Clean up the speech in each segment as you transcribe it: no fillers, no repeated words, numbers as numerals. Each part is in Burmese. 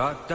Thank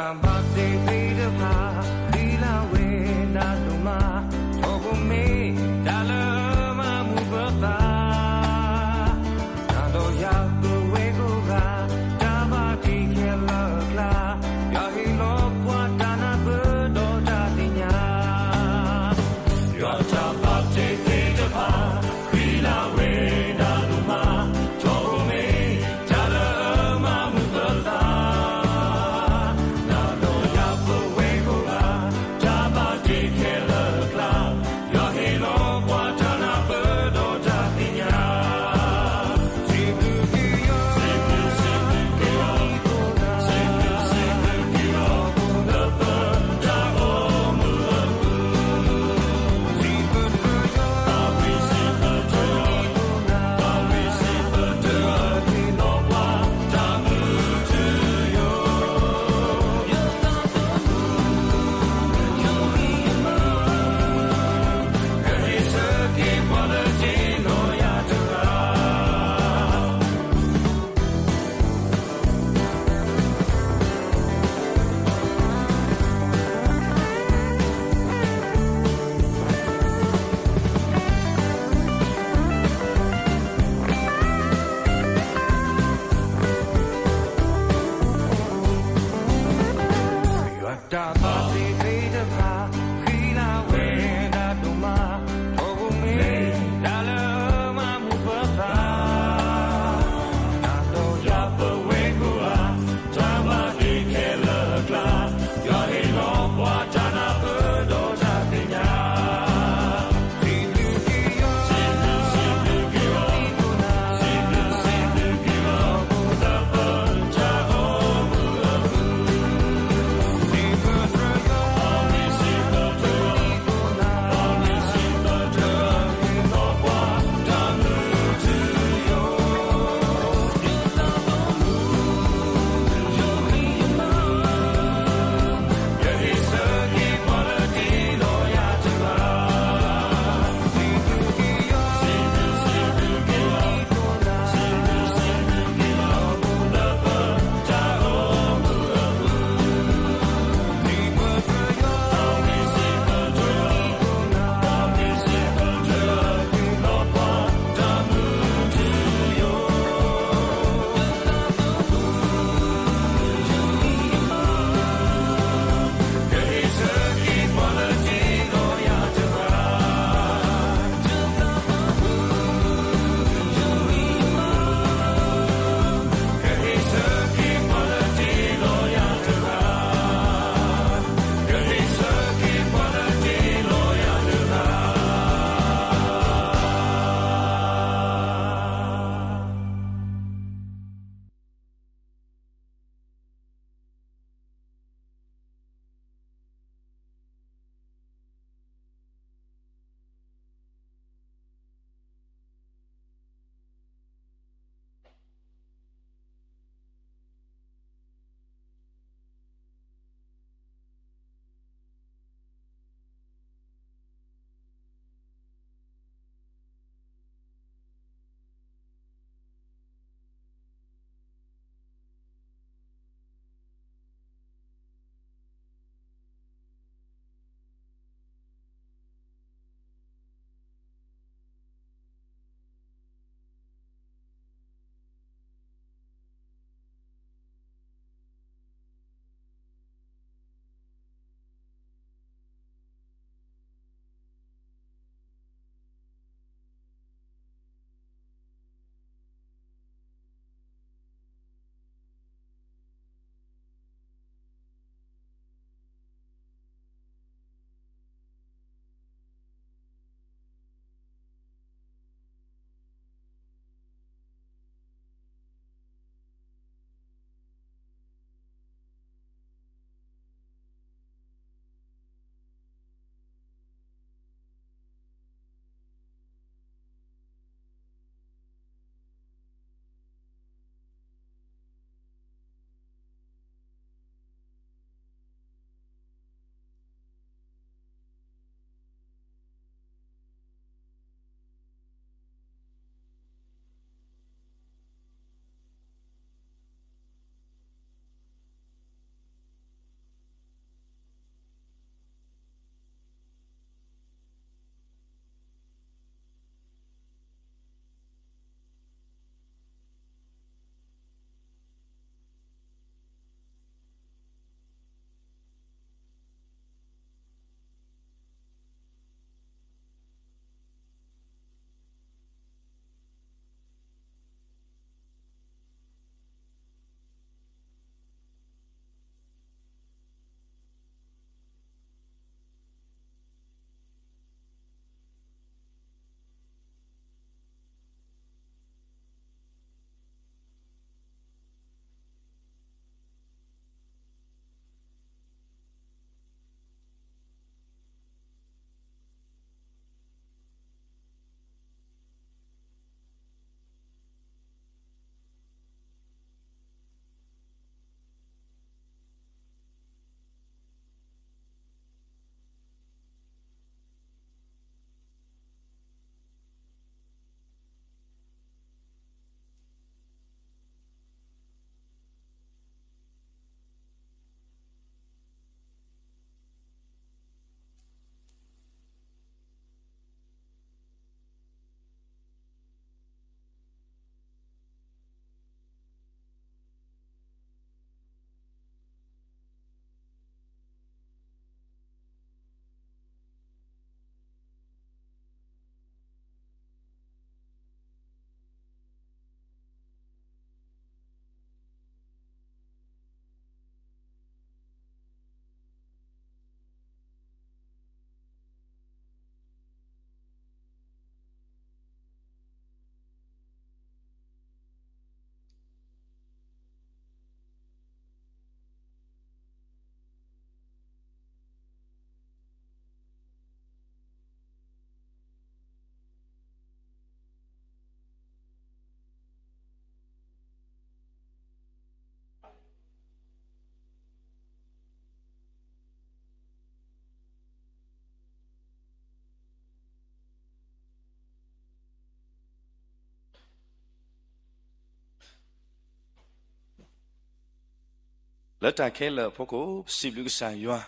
Let ta ke le phoko sip lu sa ywa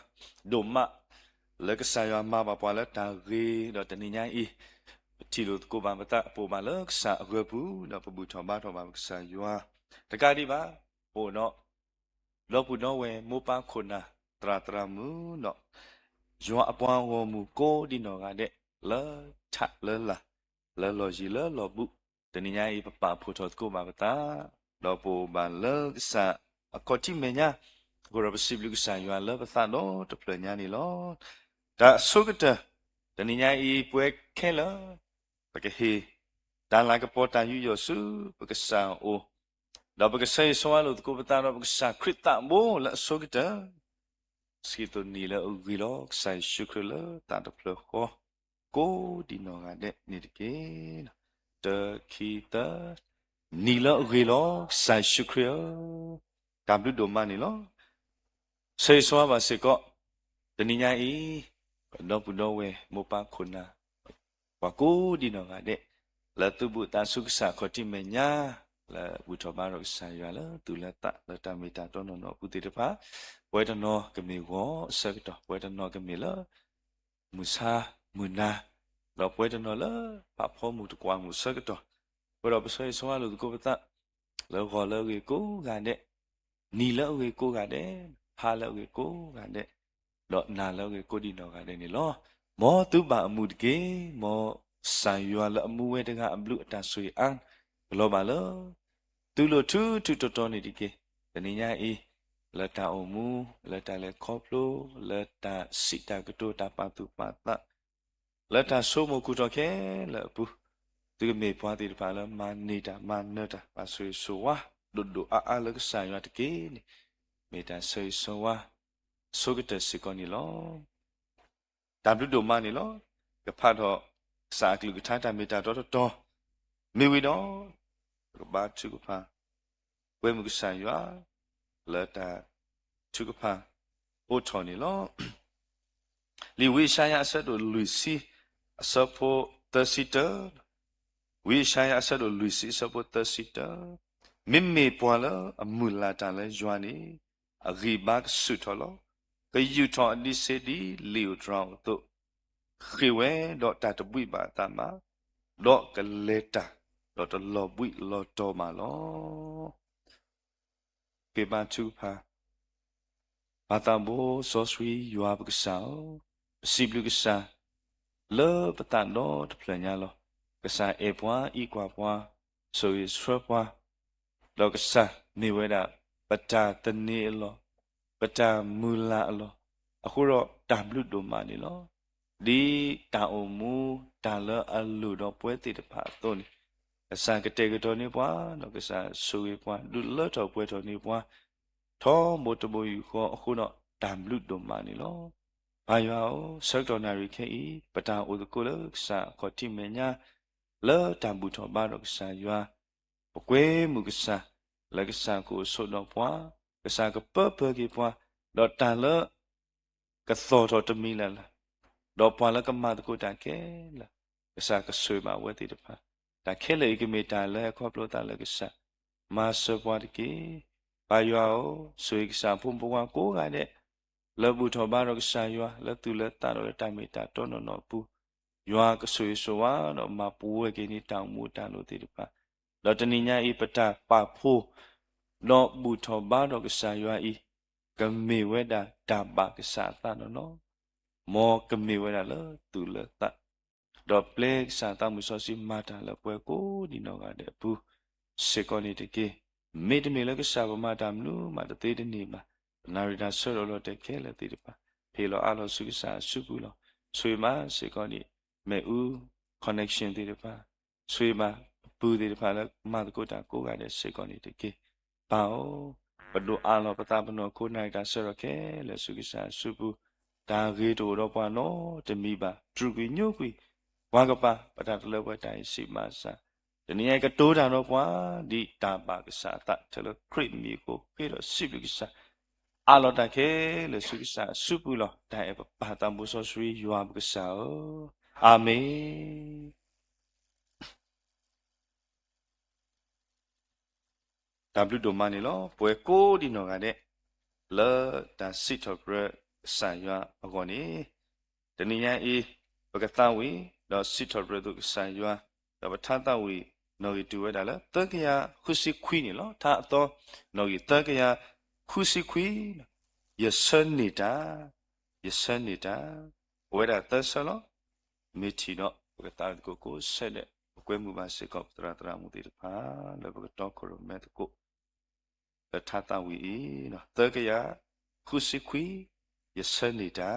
do ma le ka sa ywa ma ba pwa le ta re do tani nya I ti lo ko ba ta po ba le sa re pu do pu tho ba sa ywa ta ka di ba po no lo pu no we mo pa khona tra mu no ywa apwa wo mu ko di no ga de le cha le la le lo ji le lo bu tani nya I pa phu tho ko ba ta do po ba le sa ko ti me nyaကိုရပစီဘလူကဆန်ယွာလဘသနောတပလညာနီလောဒါဆုကတတနိညာဤပွဲခဲလပကဟေတန်လာကပေါ်တန်ယူယောစုပကဆန်အိုဒါပကဆေဆွာလို့ကိုပတာတော့ပကဆန်ခရစ်တမိုးလဆုကတစကီတိုနီလဥဂီလောဆိုင်ရှုခရလတန်တပလခောကိုဒီနောကတဲ့နေတကေတခီတနီလဥဂီလောဆိုင်ရှုခရတမ်ဘလူဒိုမနီလောဆေဆွာပါစေကောတနိညာဤတော့ဘူးတော့ဝဲမပခုနာဝကိုဒီနော်ကတဲ့လာတုပုတဆုကဆာခတိမညာလာဝိထောဘာရောဆာရလာတူလတလတမီတာတော့နော်ပုတိတဖာဝဲတနောကမေဝဆကတော့ဝဲတနောကမေလာမူစာမူနာတော့ဝဲတနောလာပဖောမှုတကွာမှုဆကတော့ဘရောပဆွေဆွာလို့ကိုပတလောခေါ်လောကြီးကိုကတဲ့နီလောကြီးကိုကတဲ့ဟာလောကြီးကိုကတဲ့တော့နာလောကြီးကိုဒီနော်ကတဲ့နီလောမောသူပါအမှုတကေမောဆန်ရွာလအမှုဝဲတကအဘလူအတဆွေအန်ဘလောပါလောသူလိုထူတော်နေဒီကေတနိညာအေးလတအုံမူလတလေခေါပလိုလတစီတာကတိုတာပါတူပါတလတဆိုမကူတော့ခဲလပူသူကမေပွားတိတပါလမနေတာမနတာပါဆွေဆိုဝါဒုအာလကဆန်ရွာတကေမေတာဆွေဆိုဝါဆိုကတစီကောနီလောတဘလူဒိုမနီလောကဖတ်တော့စာကလူကထားတမီတာတော့မေဝီတော့ဘာသူကဖာဝဲမှုကဆန်ရွာလာတာသူကဖာအိုထော်နီလောလီဝီရှာယာဆတ်တို့လူစီအစဖို့တစီတာဝီရှာယာဆတ်တို့လူစီစဖို့တစီတာမိမေပွာလာအမူလာတာလဲယွာနီအဂီဘတ်ဆုထော်လောကယူထော်အဒီစီဒီလီယိုဒရောင်းတို့ခေဝဲတော့တတပွိပါတမတော့ကလေတာတော့တလောပွိလောတော်မှာလောကေပါချူဖာဘာတဘောဆောစရီယွာပကဆောစီဘလူကဆာလောပတန်တော့တပလညာလောကဆာအေပွားဤကွာပွားဆိုရဆွပွားလောကဆာနေဝဲတာပတာတနေလောပတာမူလာလောအခုတော့တမ်ဘလူဒိုမာနေလောဒီတာအုံမူတာလအလူတော့ပွဲတိတဖာတော့နေအစံကတေကတော်နေပွားတော့ကစားဆူရပွားလူလတ်တော်ပွဲတော်နေပွားထောမိုတမိုယူခေါ်အခုတော့တမ်ဘလူဒိုမာနေလောဘာယောဆက်တော်နာရီခေပတာအိုဒကိုလစာခေါ်တိမညာလောတမ်ဘူတော်ဘာတော့ကစားရွာပကွဲမှုကစားလကစားကိုဆုတ်တော့ပွားကစားကပပကေပွားတော့တန်လကသောတော်တမီလာတော့ပွားလကမတ်ကိုတန်ကဲလာကစားကဆွေမှာဝဲတိတဖာတာခဲလေကမေတာလဲခေါပလိုတာလဲကစားမာဆပွားတကေဘာယောဆွေကစားဖုံပွားကိုကတဲ့လဘူထောဘာရောကစားယောလတူလတာရောတိုင်မီတာတော့နော်ပူယောကဆွေဆိုဝါတော့မပူဝဲကိနီတောင်မူတန်လို့တိတဖာတော့တနိညာဤပတာပဖိုးတော့ဘူထောဘာရောကစားယောဤကမေဝဲတာတာပါကစားတာနော်မောကမေဝဲတာလတူလတာတော့ပလက်စာတမှုဆောစီမာတာလပွဲကိုဒီနောကတဲ့ဘူးစေကောနီတကေမေတမေလကစားပမာတာမလို့မတသေးတနေမှာနာရီတာဆောလောတဲ့ခဲလက်တိတပါဖေလောအလောစုကစားစုကူလောဆွေမစေကောနီမေဦး connection တိတပါဆွေမဘူးတိတပါလမတကိုတာကိုကတဲ့စေကောနီတကေပါဩဘဒိုအလောပတာပနောကိုနိုင်တာဆောရခဲလက်စုကစားစုဘူးဒါဂေတိုတော့ပွားနော်တမိပါဒရုကွေညုတ်ကွေဝါကပါပတာတလဝတိုင်စီမစာတနည်းကတိုးတာတော့ကွာဒီတာပါကစားတတလခရစ်မီကိုဖေတော့စီပကစားအလောတခဲလို့စုစားစုပူလောတိုင်ဘာတမှုဆောဆွေယွာကစားအာမင်W ဒိုမနီလောပွဲကိုဒီနော်ကတဲ့ le ta sit of bread sa ya agoni tani nya e bagata wi lo sit of bread sa ya da batata wi no gi tu da la ta kya khusi khwi ni lo tha to no gi ta kya khusi khwi yesan ni ta we da ta sa lo mi chi no bagata ko set de kwe mu ba sit ko tra mu ti pa le bagata ko me ko tata wi no ta kya khusi khwi yesan ni ta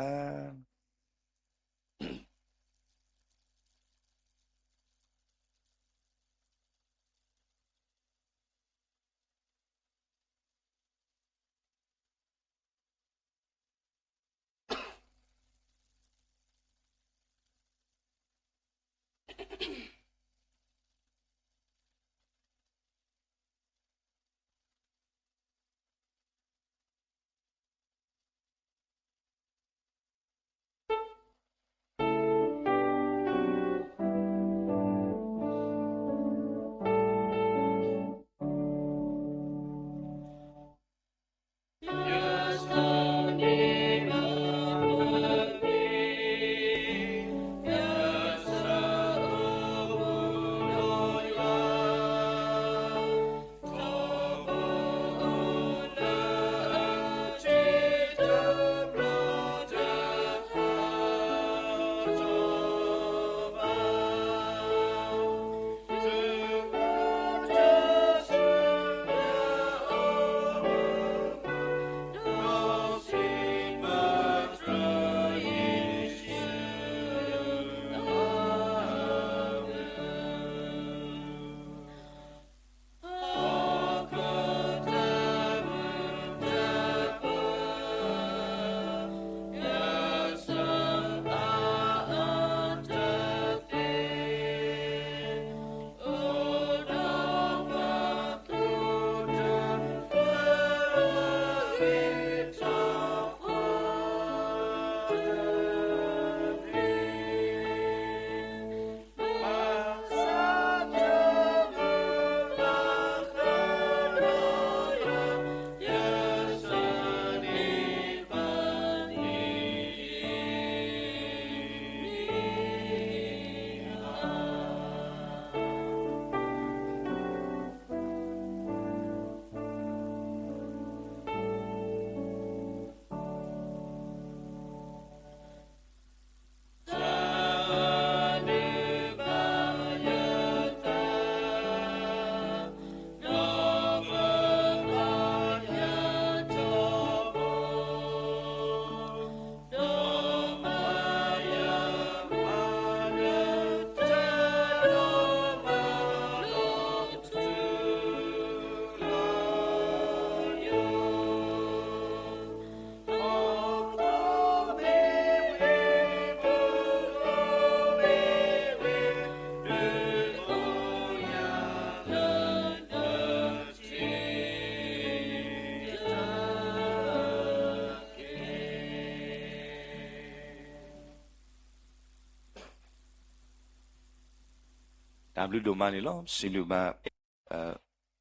ဒါဘလူဒိုမာနီလောစီလူမာ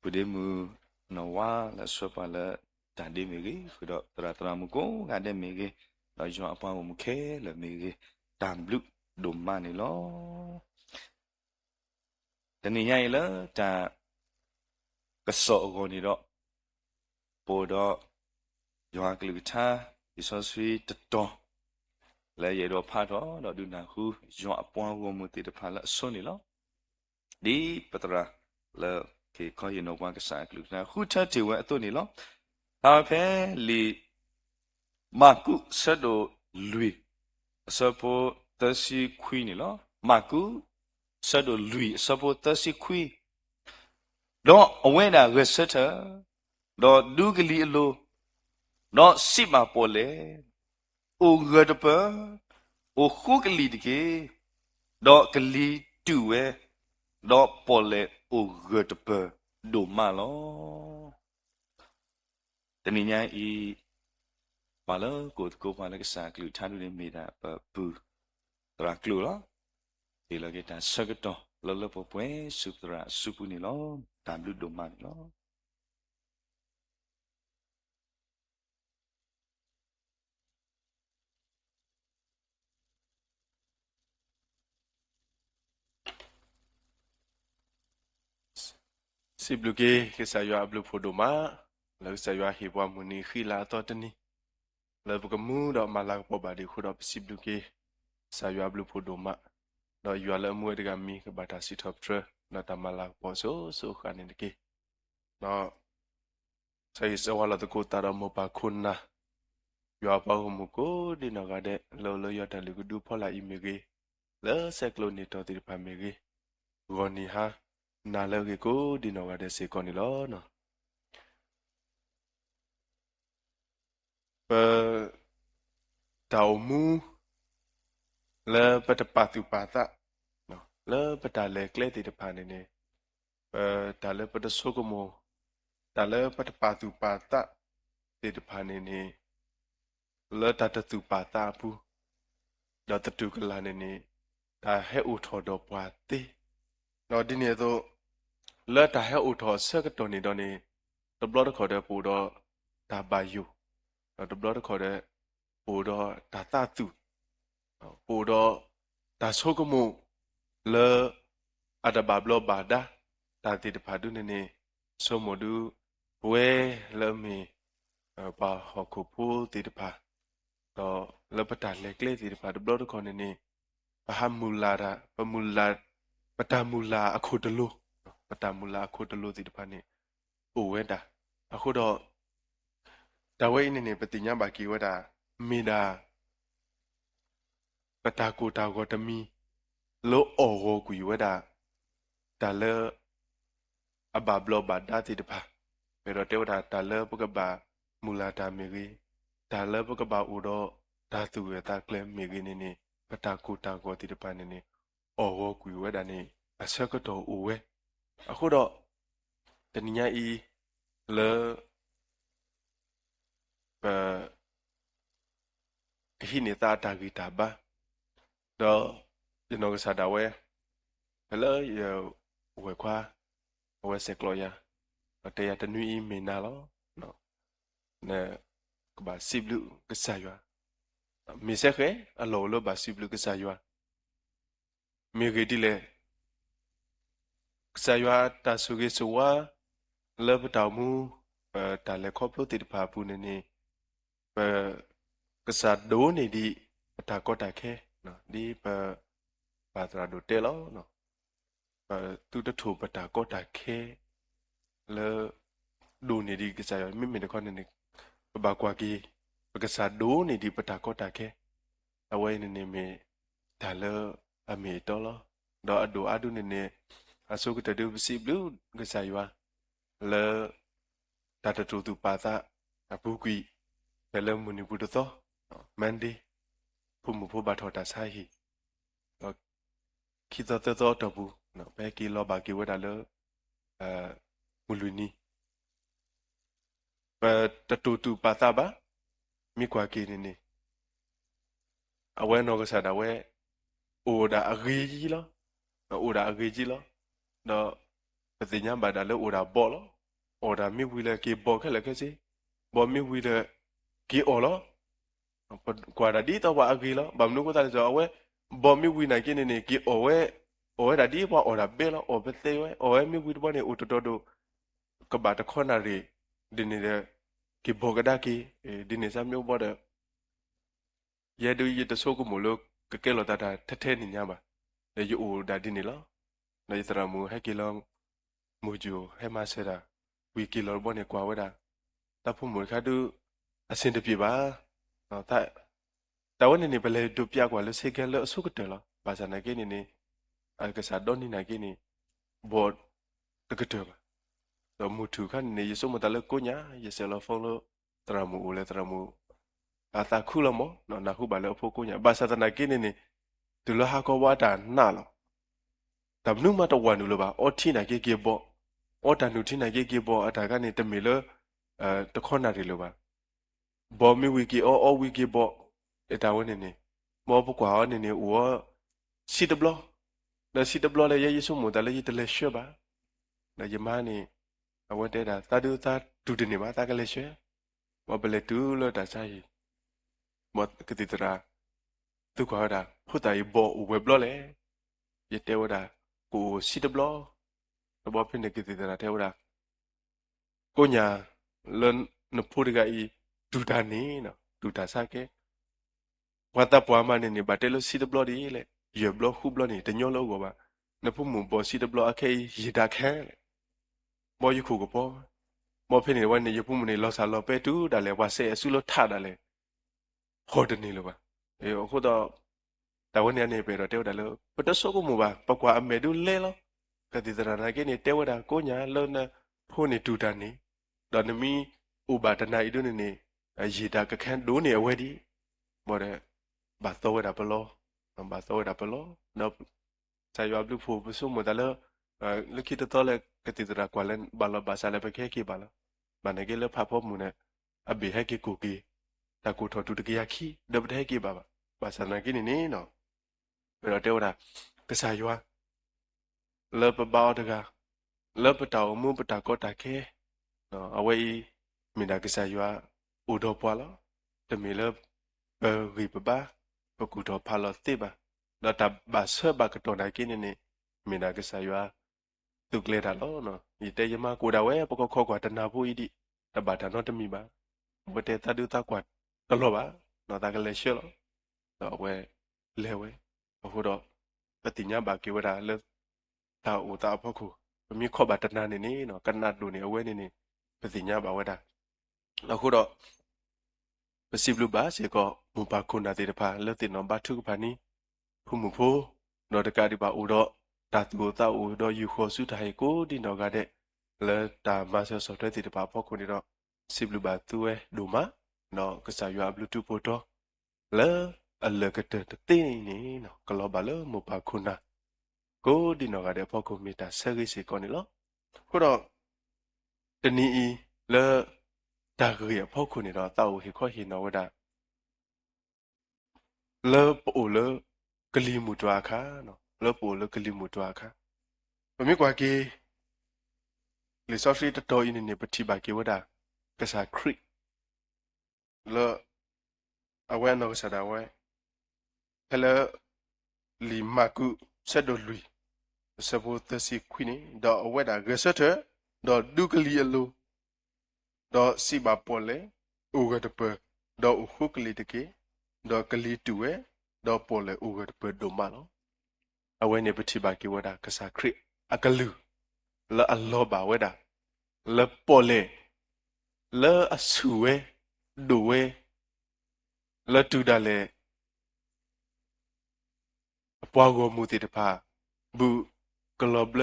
ပဒေမူနော်ဝါလာဆောပါလာတန်ဒီမီကြီးခတော့တရာတရာမကိုငါတဲ့မီကြီးတော့ကျွန်အပေါင်းမခဲလေမီကြီးတန်ဘလူဒိုမာနီလောတနည်းရည်လားဒါကစောကိုနီတော့ပိုတော့ရွာကလူထားဒီဆိုဆွေတတော်လဲရတော့ဖတ်တော့ဒုနာဟုရွာအပွားကိုမတိတဖာလာဆွနေလောဒီပတရာလဲခေခေါ်ရနောဝါကစားကလူနာခုထတေဝဲအသွနေလောဒါဖဲလီမာကုဆဒိုလူအစပိုတစီခွီနေလောမာကုဆဒိုလူအစပိုတစီခွီတော့အဝဲတာရစတာတော့ဒုကလီအလိုတော့စိမပေါ်လေအိုရဒပအိုခုကလီတကေတော့ကလီတူဝဲတော့ပေါ်လေအိုရဒပဒိုမာလောတနည်းညာဤဘာလို့ကိုဘာလဲကစားကလူထားလို့နေမိတာဘူးတရာကလူလားဒီလိုကတန်စကတော့လောလောပေါ်ပွဲစုတရာစုပူနေလောတမ်လူဒိုမာလော สิบลูกเกคือสายว่าบลูโพดมาแล้วสายว่าเหบว่ามุนีขีลาตอตนี้แล้วพวกมูดอกมาลากปอบาดีขุดอสิบลูกเกสายว่าบลูโพดมาดอกยัวละมวยดกามีกับบาตาสิทอปเทรนอตามาลากปอโซโซขันนี่เกนอใช้สวาลตะโกตารมปาคุณนะยัวปาหุมุโกดีนอกาเดโลยอดาลิกุดูพอลาอิเมเกแล้วเซกโลนิตอติพาเมเกกอนีฮานาเลเกโกดีนอกาเดเซกอนิลอเนาะดาวมูแล้วปัตตปาตุปาตะเนาะแล้วปัตตาเลกเลติตพานเนี่ยตาเลปัตตโซกโมตาเลปัตตปาตุปาตะติตพานเนี่ยแล้วตาตตุปาตาปูดอตตุกลาเนี่ยตาให้อุทอดปาติเนาะดิเนี่ยตัวแล้วตาให้อุทอเสกตัวนี้ตัวนี้ตบล้อตะขอเดปูดอตาบายุตบล้อตะขอเดปูดอตาตาตุปูดอตาโซกโมเลอาดาบาบลอบาดาตาติดพาดุเนเนโซโมดูเวเลมีปาฮอคุปูติดพาต่อเลปตาเล็กเล็ติดพาดุบลอดคอนเนเนปะฮามูลาระปะมูลาปะตามูลาอะโคตโลปะตามูลาอะโคตโลติดพาเนโอเวดาอะโคดอดาเวเนเนปฏิญญาบากีวดามีดาปะตากูตาโกตมีโลโอโกกุยวดาตาเลอบาบลอบาดาติดพาเปโรเตวดาตาเลปกบามูลาตาเมกีตาเลปกบาอุโดตาตุเวตาเคลมเมกีเนเนปะตากูตาโกติดพาเนเนโอโกกุยวดาเนอาเซกโตโอเวอะโคดอตนิญาอีเลเปฮิเนตาตากีตาบาดอยนอกซาดาเวเลเยเวควาเวเซกโลยาแต่ยาตนุอีเมนาลอเนาะเนี่ยก็บาสิบลูกษายว่ามีเสกอโลโลบาสิบลูกษายว่ามีเกดิเลกษายว่าตาสุเกสวาเลบตามูตาเลครอบโลติดพาปูเนเนกษาโดเนดีตากอตาแค่เนาะดีปาตราโดเตลเนาะตุตถูปตากอตาแค่เลดูเนดีกษายว่าไม่มีในข้อนี้บากว่ากีกษาโดเนดีปตากอตาแค่เอาไว้เนเนเมตาเลอเมตอลดออดูอาดูเนเนอาสุกตะดูสิบลูกษายว่าเลตาตถูตุปาตาอปุกีเปลมุนิปุตโตมันดีผู้มุผู้บาทอตาใช่ฮีคิดต่อตบูเนาะไปกิโลบากิวดาเลมุลุนีตตูตูปาตาบามีกว่ากินนี่เอาไว้นอกจากเอาไว้โอดาอรีจีลโอดาอรีจีลเนาะปฏิญญาบาดาเลโอดาบอลโอดามีวิเลกีบอลแค่ละแค่สิบอลมีวิเลกีโอลกว่าดาดีตัวว่าอรีลบางนู้ก็ตาจะเอาไว้บอลมีวินัยกินนี่กีโอไว้โอ้ยดาดีว่าโอดาเบลโอเบเตไว้โอ้ยมีวิธีว่าเนี่ยอุตโตโดก็บาดคอนารีดินี่เดกีบอกกระดากีดินี่ซ้ำยกบ่เดยาดูยตโซกุมุลกเกลอตาตาเทนี่ญาบะเดยูอูดาดินี่ลอในตรามูให้กิลองมูจูให้มาเสดาวีกิลอบ่เนี่ยกว่าว่าดาตาผู้หมวยคาดูอาสินเดปีบาแต่ว่านี่ไปเลยดูปีกว่าเลยเสกเลสุกเตลภาษาไหนกินี่อันก็สาดอนนี่ไหนกินี่บอดตะกเตบแต่มูถูกันนี่ยสมมติเลกุญญาเยสเลฟองโลตรามูเลตรามูอาตาคูลมอเนาะนาคูบาเลพกุญญาภาษาไหนกินี่ตุลาฮากวาดาน่าลอแต่นุ่มมาตะวันดูเลยบ่าอที่ไหนเกี่ยวบ่อตานุที่ไหนเกี่ยวบ่อาตากันนี่ตะมีเลตะคอนนาดีเลยบ่าบ่มีวิกิอวิกิบ่เอตาวันนี่มอปกว่าวันนี่อัวซีดบลอแล้วซีดบลอเลยยสมมุติเลยตะเลเชบ่าแล้วยมานี่เอาไว้ได้ตาดูตาดูดินี่บ่าตาก็เลเชบ่เปเลตูเลตาใช่บ่กติตราตุกว่าดาพุตาอีบ่อเว็บลอเลยยเตวดากูซีดบลอ ဘောဖိနေကိတိတာတဲ့ဝဒါကိုညာလွန်နဖို့တကဤဒူတာနေနော်ဒူတာစကေဝတ်တပ်ပွားမနေနေဘတ်တယ်လို့စီဒဘလဒီလေရဘလခုဘလနေတညောလို့ကောပါနဖို့မပေါ်စီဒဘလအခေရီတာခဲလေဘောယခုကပေါ်မောဖိနေဝနေယဖုမနေလောဆာလောပဲတူဒါလေဝါဆေအဆုလို့ထတာလေဟော်တနေလို့ပါအေအခုတော့တာဝန်နေပဲတော့တဲဝဒါလို့ပတဆောကမပါပကွာအမေဒူလဲလောကတိတရာနာကေနေတဲဝဒါကိုညာလုံးနဖို့နေဒူတာနေတော့နမီဥပါဒနာဣဒုနေရီတာကခန်းဒိုးနေအဝဲဒီဘောတဲ့ဘာသောဝဒါပလောဘာသောဝဒါပလောနော်ဆိုင်ရဘလူဖို့ပစုမဒါလို့လခိတတော်လေကတိတရာကွာလန်ဘာလဘာဆာလေပခဲကိဘာလားဘာနေကလေဖာဖို့မှုနဲ့အဘေဟဲကိကိုကီတကူထော်တူတကရခီဒဘတဲ့ကိဘာဘာဆာနာကိနေနေနော်ဘယ်တော့တဲဝဒါကစားရွာလောပဘောတကလောပတောင်မှုပတာကောတာခဲနော်အဝေးမိနာကစားရွာဥတော်ပွာလောတမီလဘရီပဘာပကူတော်ဖာလောတိဘာတော့တဘာဆဘကတော်နိုင်ကိနေနေမိနာကစားရွာตุกเลดาล้อเนาะอีเตยมากูดาเวปกข้อกว่าตนาผู้อีดิตบาดานอตมีบาบเตตาดูตากว่าตลอดบาเนาะตากะเลเชลเนาะเวเลเวအခုတော့ပတိညာဘာကေဝဒါလေတာဥတာဖခုမိခောဘတနာနေနေเนาะကနတ်ဒူနေအဝဲနေနေပတိညာဘာဝဒါအခုတော့ပစီဘလူဘာစေကောမူပါခုနာတေတဖာလက်တင်နောဘာထုဖာနီဖုမှုဖိုနော်တကဒီပါဥတော့တာတူတာဥတော့ယူခေါ်စုတိုင်ကိုဒီနော်ကတဲ့လဲတာမဆဆော့ဖ်ဝဲတေတဖာဖောက်ခုနေတော့စီဘလူဘာသူဝဲဒူမာနော်ကစားရွာဘလူးတူပိုတော့လဲအလကတဲ့တင်းနေနော်ကလောဘာလမူပါခုနာကိုဒီနော်ကတဲ့ဖောက်ခုမီတာဆယ်ကြီးစီကောနေလောခုတော့တနီဤလဲတာကရဖောက်ခုနေတော့တာဥဟိခေါ်ဟိနော်ဝဒါလဲပိုလဲကလီမူတွာခါနော်လဲပိုလဲကလီမူတွာခါဘမိကွာကေလေဆော့ဖ်ရီတတော်အင်းနေပတိပါကေဝဒါကစားခရစ်လဲအဝဲနော်ဆဒါဝဲဟဲလလီမာကူဆက်ဒိုလူစဘောတစီခွိနေတော့အဝဲဒါဂဆက်တဲ့တော့ဒုကလီအလိုတော့စီဘာပေါ်လေဥဂတပတော့ဥခုကလီတကေတော့ကလီတူဝဲတော့ပေါ်လေဥဂတပဒိုမနော်အဝဲနေပတိပါကေဝဒါကစားခရစ်အကလူလဲအလောပါဝဲဒါလဲပေါ်လေလဲအဆူဝဲဒိုဝဲလဲတူဒါလေအပွားကိုမူတီတဖာဘူးကလောဘလ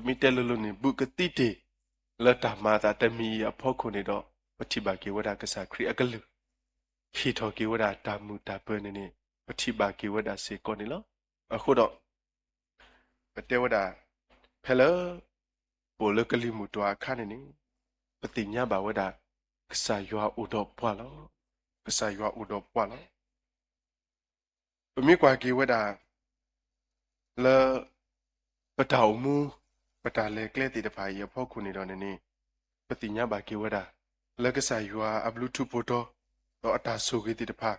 မိတဲလလုံးနေဘူးကတိတေလက်တာမာတာတမီအဖို့ခုနေတော့ပတိပါကေဝဒကစားခရီအကလူခီထောကေဝဒတာမူတာပနေနေပတိပါကေဝဒစေကောနေလောအခုတော့ပတေဝဒဖဲလပိုလကလီမူတွာခါနေနေပတိညာဘာဝဒကစားရွာဥတော်ပွာလောကစားရွာဥတော်ပွာလောပမိကွာကေဝဒလဲပတောင်မူပတာလေကလက်တီတဖာရဖောက်ခုနေတော့နေပတိညာဘာကေဝဒါလက်ကစားရွာအဘလူးတူပိုတော့တော့အတာဆိုကေတီတဖာ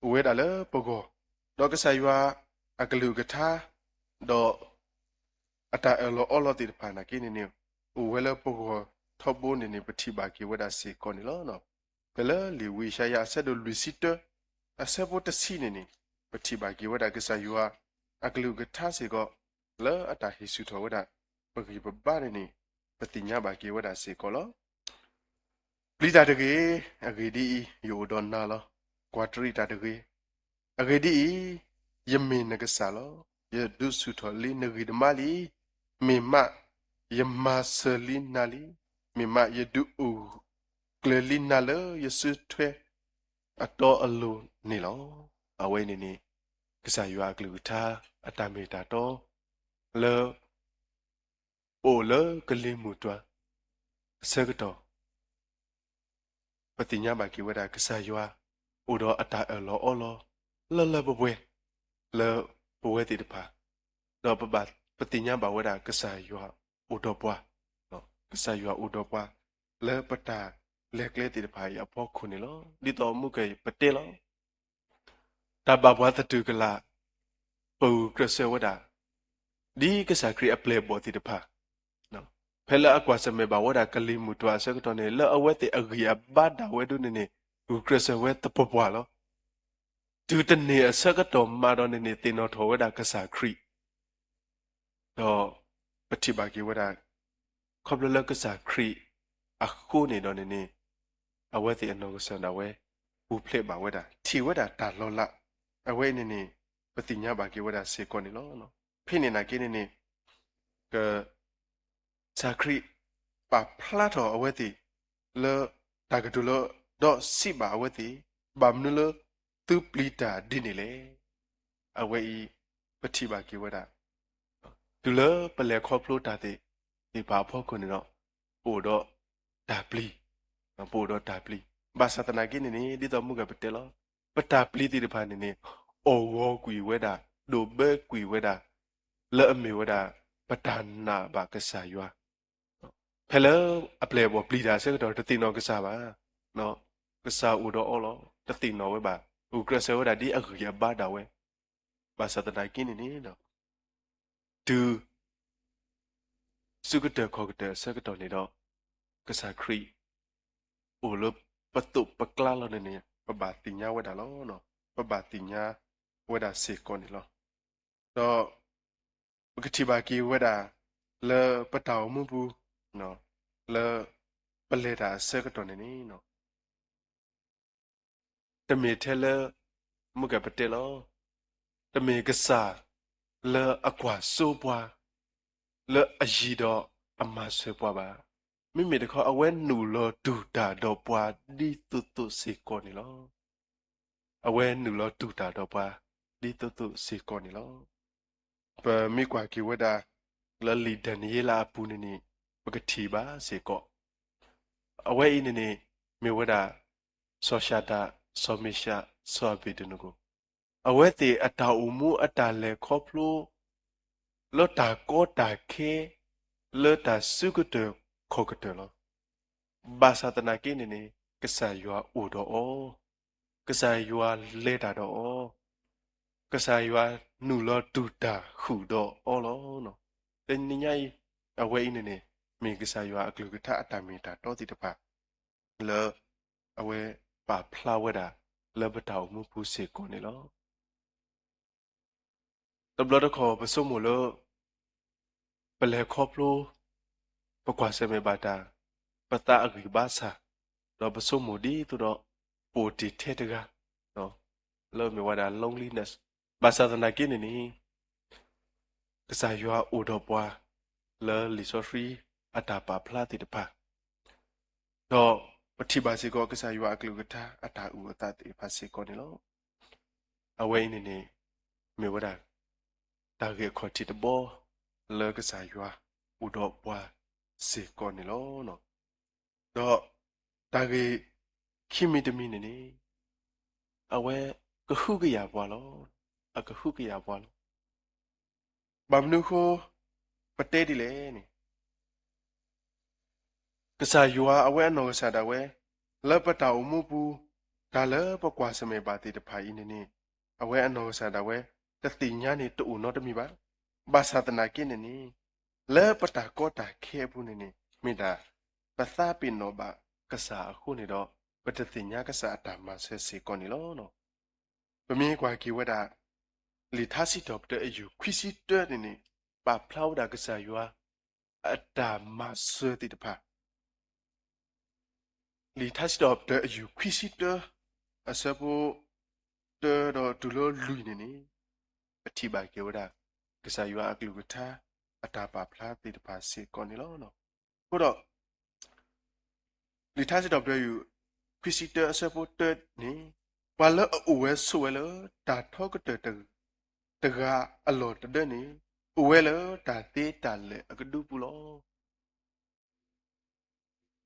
ဝဲဒါလေပကောတော့ကစားရွာအကလူကထားတော့အတာအလောအလောတီတဖာနာကိနေနေဝဲလေပကောထောက်ဖို့နေပတိဘာကေဝဒါစီကောနေလောနော်ဘယ်လေလီဝီရှာယာဆက်ဒိုလူစီတအဆက်ဖို့တစီနေပတိဘာကေဝဒါကစားရွာအကလူကထားစီကောလဲအတာဟိစုထောဝဒပဂိပဘာနေပတိညာဘာကေဝဒစေကောလောပလီတာတကေအဂေဒီယိုဒွန်နာလောကွာထရီတာတကေအဂေဒီယမေနကဆာလောယဒုစုထောလီနဂိဒမလီမေမယမဆလီနာလီမေမယဒုဥကလလီနာလယဆုထွဲအတော်အလိုနေလောအဝဲနေနေကဆာယွာကလူတာအတမေတာတော့လဲအိုလဲကလီမူတွာဆကတော့ပတိညာဘာကိဝဒကဆာယွာအိုတော့အတာအလောအလောလဲလဲဘပွဲလဲဘဝတိတဖာတော့ပပတ်ပတိညာဘာဝဒကဆာယွာအိုတော့ပွားနော်ကဆာယွာအိုတော့ပွားလဲပတာလက်ကလေးတိတဖာရအဖို့ခုနေလောဒီတော်မှုကေပတေလောတဘဘဝတတုကလာပူကရဆဝဒဒီကစားခရီအပလေဘောတိတဖာ ဖဲလာအကွာစမေဘာဝဒါကလီမူတွာဆက်တော့နေလောအဝဲတေအဂီအဘဒါဝဲဒုနေနေဥကရစဝဲတပပွားလောတူတနေအဆက်တော့မာတော့နေနေတင်တော်ထော်ဝဲဒါကစားခရီတော့ပတိပါကီဝဲဒါခေါပလလကစားခရီအခုနေတော့နေနေအဝဲတေအနောကဆန်ဒါဝဲဘူဖလက်ပါဝဲဒါထီဝဲဒါတာလောလာအဝဲနေနေပတိညာပါကီဝဲဒါစေကောနေလောနော်ဖိနေနာကိနေနေကစားခရီပါဖလာတော်အဝဲတေလောတာကတူလောတော့စိပါအဝဲတေဘာမနလောသူပလီတာဒီနေလေအဝဲဤပတိပါကီဝဲဒါဒူလပလေခေါပလိုတာတေဒီပါဖို့ခုနေတော့ပို့တော့ဒါပလီပို့တော့ဒါပလီဘာသာတနာကိနေနေဒီတော့မှုကပတဲလောပတာပလီတီတဖာနေနေအော်ဝကွီဝဲတာဒိုဘဲကွီဝဲတာလဲ့အမေဝဲတာပတာနာဘာကစားရွာဖဲလအပလေဘောပလီတာဆက်တော့တတိနောကစားပါနော်ကစားဦးတော့အော်လောတတိနောဝဲပါဥကရဆဲဝဲတာဒီအခုရဘာတာဝဲဘာသာတနာကိနေနေနော်တူစုကတဲ့ခေါကတဲ့ဆက်တော့နေတော့ကစားခရီအိုလပတုပကလာလနေပဘာတိညာဝဲတာလောနော်ပဘာတိညာဝဲတာစေကောနေလောတော့ပကတိဘာကီဝဲတာလဲပတောင်မှုဘူးနော်လဲပလေတာဆက်တော့နေနော်တမေထဲလဲမှုကပတဲလောတမေကစားလဲအကွာစိုးပွားလဲအရီတော့အမဆွဲပွားပါမိမိတခေါအဝဲနူလောဒူတာတော့ပွားဒီတုတုစေကောနေလောအဝဲနူလောဒူတာတော့ပွားဒီတုတုစေကောနေလောပမိကွာကီဝဒါလလီဒန်ယေလာပူနေနေပကတိပါစေကောအဝဲအင်းနေမိဝဒါဆောရှာတာဆောမီရှာဆောဘီဒနကိုအဝဲတေအတာအူမူအတာလေခေါပလိုလောတာကောတာခေလောတာစုကတဲ့ခေါကတဲ့လောဘာသာတနာကိနေနေကစားရွာဦးတော့ကစားရွာလဲတာတော့ကစားရွာနူလောတူတာခူတော့အော်လောနော်တင်ညိုင်အဝဲနေနေမိကစားရွာအကလူကထအတမီတာတော့တိတပါလောအဝဲပါဖလာဝဲတာလောဘတောင်မှုဖူးစေကိုနေလောတဘလတော့ခေါ်ပစုံမလို့ပလဲခေါပလိုပကွာစမေဘာတာပတာအဂိဘာစာတော့ပစုံမဒီသူတော့ပိုတီထဲတကနော်လောမေဝဒါ loneliness ဘာသာတနာကိနေနီကစားရွာအိုတော့ပွားလဲလီဆိုဖရီအတာပါဖလာတိတပါတော့ပတိပါစီကောကစားရွာအကလူကတာအတာဦးအတာတိပါစီကောနေလောအဝဲနေနေမေဝဒါတာဂေခေါ်တိတဘောလဲကစားရွာဦးတော့ပွားစေကောနေလောနော်တော့တာဂေခိမီတမီနေနေအဝဲကခုကရပွားလောအကခုကရပွားလောဘာမနုခိုပတဲဒီလေနေကစားရွာအဝဲအနော်ကစားတာဝဲလက်ပတာအမှုပူဒါလဲပကွာစမေပါတိတဖိုင်နေနေအဝဲအနော်ကစားတာဝဲတတိညာနေတူနော်တမီပါဘာသာတနာကိနေနေလဲပတာကောတာခဲဘူးနေနေမိတာပသပိနောဘကစားအခုနေတော့ပတတိညာကစားအတာမဆဲစေကောနေလောနော်ပမင်းကွာကီဝဒါလီသာစီတော့တဲ့အယူခွီစီတဲ့နေပါဖလောက်တာကစားရွာအတာမဆဲတိတဖာလီသာစီတော့တဲ့အယူခွီစီတဲ့အစဘူတော့ဒူလိုလူနေနေပတိပါကီဝဒါကစားရွာအကလူကထာအတာပါဖလားတိတဖာစေကောနေလောနော်ဟုတ်တော့လီသာစီတော့တဲ့အယူခွီစီတဲ့အစဘူတဲ့နေပါလအဝဲဆွဲလတာထောကတဲ့တကအလော်တဲ့နေဝဲလတာတေးတလေအကဒူပူလော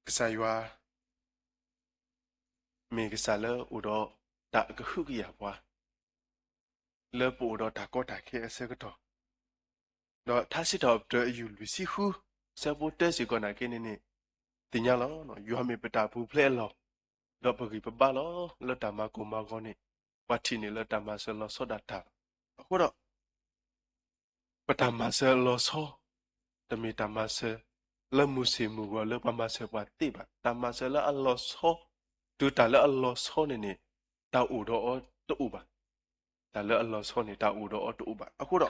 ကစားရွာမေကစားလဥတော့တာကခုကရပွားလေပူတော့တာကောတာခဲဆကတော့တော့သာစီတော့တဲ့ယူလူစီခုစပိုတက်စီကနာကင်းနေတင်ညာလောနော်ယူဟမေပတာဘူးဖလဲလောတော့ပကိပပလောလတမကိုမကောနေဝတ်တီနေလတမဆလောစောဒတာအခုတော့ပတမဆလောစောတမီတမဆ le musimu go le pa ma se pa ti ba ta ma se le allo so tu ta le allo so ne ta u do o to u ba ta le allo so ne ta u do o to u ba aku do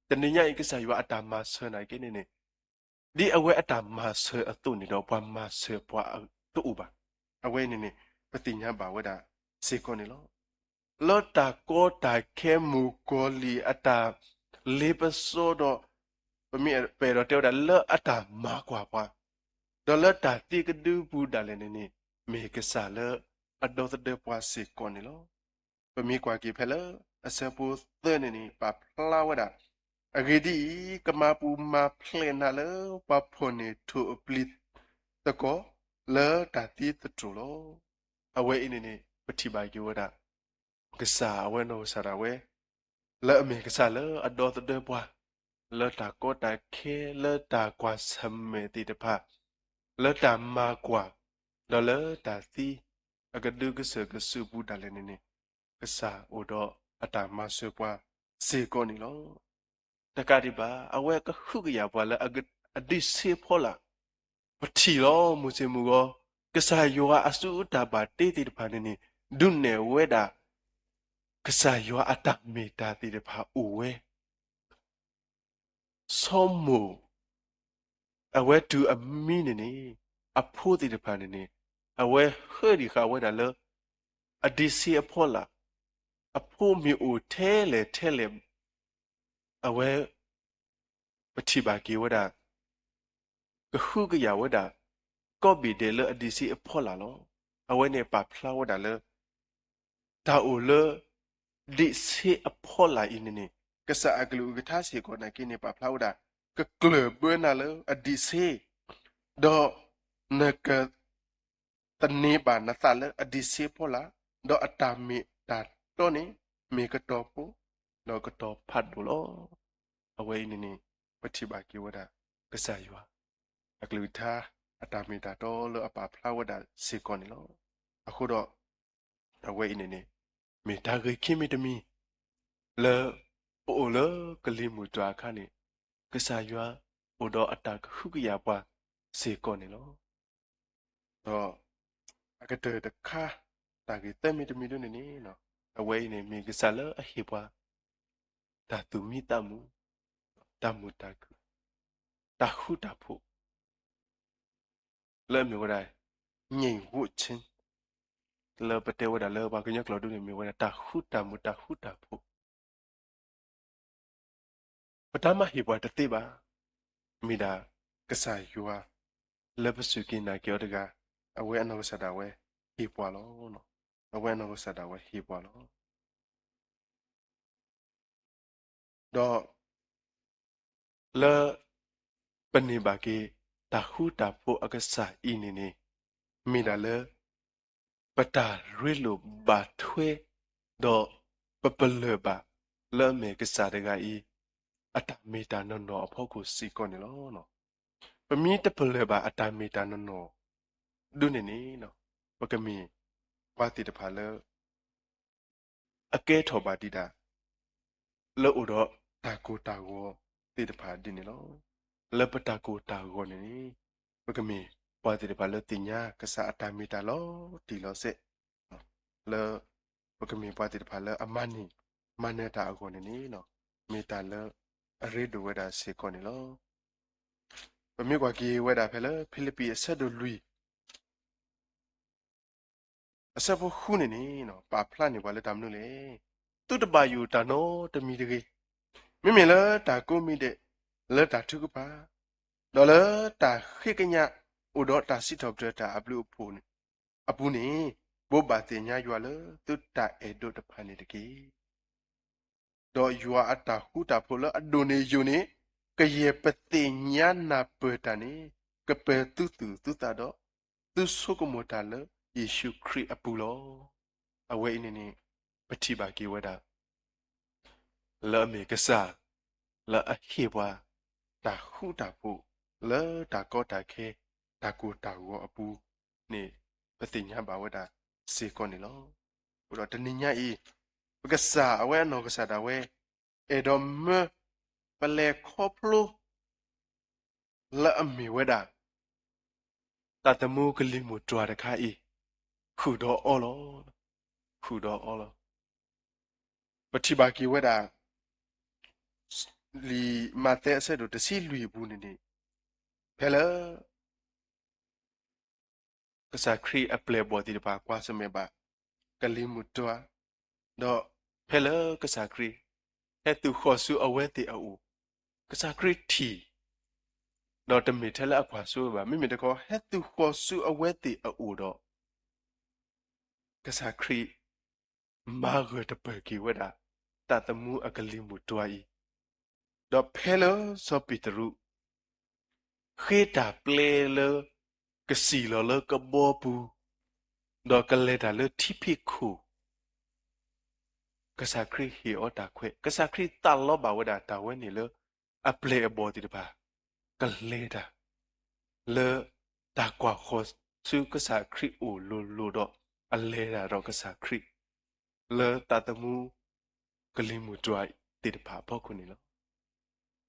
te ni nya i ke sa yu ata ma se na ke ne di awe ata ma se atu ni do pa ma se pa to u ba awe ne pa ti nya ba wa da se ko ni lo lo ta ko ta ke mu ko li ata le pa so do pa mi pe do te da le ata ma kwa pa do le ta ti ke du bu da le ne me ke sa le a do de pa se ko ni lo pa mi kwa ki phe le a se pu te ne pa pla wa da a ge di ka ma pu ma phle na le pa pho ne to plit ta ko le ta ti ta tru lo a we ne pa ti ba ki wa da ke sa we no sa da we le me ke sa le a do de pa le ta ko ta ke le ta kwa sam me ti de pa le ta ma kwa do le ta ti a ga du ke se ke su bu da le ne ke sa o do a ta ma se pa se ko ni lo ta ka di ba a we ka hu ga ya pa le a ga a di se pho la pa ti lo mu se mu go ke sa yo a su ta ba te ti de pa ne du ne we da ke sa yo a ta me ta ti de pa o we so mo a we tu a mi ne a pho ti de pa ne a we he di ka we da le a di se a pho la a pho mi o the le a we pa ti ba ki we da ka hu ga ya we daก็บีเดลอดีซีพอละลอเอาไว้ในป่าพลาวดาเลตาโอเลดิซีพอละอินนี่ก็สะอากลูกท้าเสียก่อนนะกินในป่าพลาวดาก็เกลือเบื่อน่ะเลอดีซีดอนักตันนี้บานนะตาเลอดีซีพอละดออัตามีตาตัวนี้มีกระตอปูดอกระตอพัดดูลอเอาไว้นี่ปฏิบัติกิวดาก็สะอยู่อากลูท้าအတာမီတာတော့လအပါဖလာဝဒစေကောနီလောအခုတော့အဝဲနေနေမေတာဂိခိမီတမီလေအိုလကလီမူတွာခါနေကဆာယွာအိုတော့အတာခုကရပွားစေကောနီလောတော့အကတဲ့တခါတာဂိတဲမီတမီတို့နေနေနော်အဝဲနေမေကဆာလအဟိပွားတာတူမီတမူတမူတာခုတာခုတာဖို့le mi wa dai nhảy vụ chín le bete wa da le ba cái nhắc lo du ni mi wa da ta hu ta phu patama hi wa ta te ba mi da ka sa yu wa le ba su ki na kyo da ga awe ano sa da we hi pwa lo no awe ano sa da we hi pwa lo do le pani ba ki ta hu ta phu akasa i ni mi da leปตาริลุบาทเวดอปปเลบะเลเมกษาดกาอีอัตเมตานนออพอกุสีก่อนนี่ลอเนาะปมีตปเลบะอัตเมตานนอดูนี่เนาะปกมีปาติตภาเลอเกทอบาดิดาเลอุดอตาโกตาโกติตภาดินี่ลอเลปตาโกตาโกนี่ปกมีปาติตภาเลติญากษาอัตเมตาลอติลอเซle pokemi pati de pala amani maneta agone ni no meta le redo weda se koni lo pemi kwa ki weda phele philippi set do lui asa bo khune ni no pa phla ni wale tam nu le tu de ba yu ta no de mi de ge mi mi le ta ko mi de le ta thu ku pa do le ta khi ka nya o do ta si top de ta ablu pu ni apu ni bo ba te nya yu le tu ta e do de pa ni de ge do yu a ta hu ta pho le ado ne yu ni ke ye pa te nya na pe ta ni ke pe tu ta do tu so ko mo ta le Yeshu Kri apulo awe ini pati ba ki wada la me kasa la ahiwa ta hu ta pu la ta ko ta ke ta ku ta wo apu ni pati nya ba wada se ko ni lo ro ta ni nya i kasa awe no kasa da we e do me pale khoplu ละมีเวดาตาตะมูกลิมูตัวตะคาอีคูดอออลอคูดอออลอปฏิบากีเวดาลีมาเตเสดูตะซีลุยบูนี่นี่เพลกษาครีอเปลบอดีบากว่าสมัยบากลิมูตัวดอเพลกษาครีเฮตุขอสูเอาเวติเอาอูกษาครีทีดอตะมีเทละอกว่าสูบาไม่มีตะขอเฮตุขอสูเอาเวติเอาอูดอกษาครีมาเกตะเปกีเวดาตาตะมูอกลิมูตัวอีดอเพลซอปิตรุခေတာပလေလကစီလလကဘောပူဒေါ်ကလေတာလတိဖိခုကစားခရီဟီအော်တာခွေကစားခရီတလောဘာဝဒတာဝဲနေလအပလေအဘောတီတပါကလေတာလေတာကွာခေါ်စုကစားခရီအိုလိုလိုတော့အလေတာတော့ကစားခရီလေတာတမူကလီမူတွိုင်တီတပါပေါ့ခုနေလော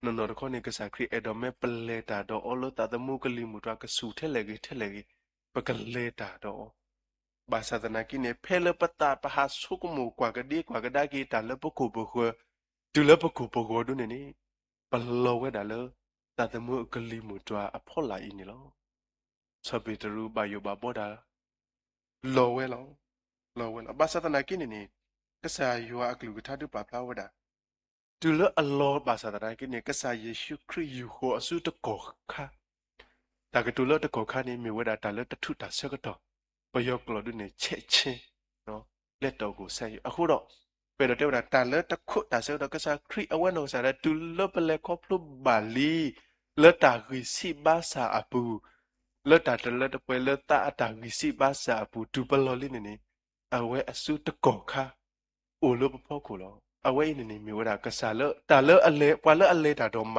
နော်နော်ခေါနေကစားခရီအဲ့တော့မဲပလေတာတော့အော်လို့တာတမှုကလီမူတော့ကဆူထဲလေကြီးပကလေတာတော့ဘာသာတနာကိနေဖဲလပတာပဟာဆုကမူကွာကဒီကွာကဒါကီတာလပကူဘခွတူလပကူဘခွဒုနေနေပလောဝဲတာလတာတမှုကလီမူတော့အဖော်လာအင်းနေလောစပီတရူဘယောဘဘောတာလောဝဲလောဘာသာတနာကိနေနေကစားယောအကလူကထားတူပါဖလာဝဲတာတူလအလောဘာသာတနာကိနေကစားယေရှုခရစ်ယူဟောအစုတကောခါတာကတူလတကောခါနေမြဝဲတာတာလတထုတာဆက်ကတော့ပယောကလောဒုနေချက်ချင်းနော်လက်တော်ကိုဆက်ရအခုတော့ပေတော့တဲ့တာလတခုတာဆက်တော့ကစားခရစ်အဝဲနော်စားတဲ့တူလပလက်ခေါပလုဘာလီလက်တာဂီစီဘာစာအပူလက်တာတလက်တပွဲလက်တာအတာဂီစီဘာစာအပူဒူပလော်လီနေအဝဲအစုတကောခါအိုလပဖောက်ကိုလောအဝဲနေနေမျိုးတာကစားလို့တာလို့အလေပွာလို့အလေတာတော့မ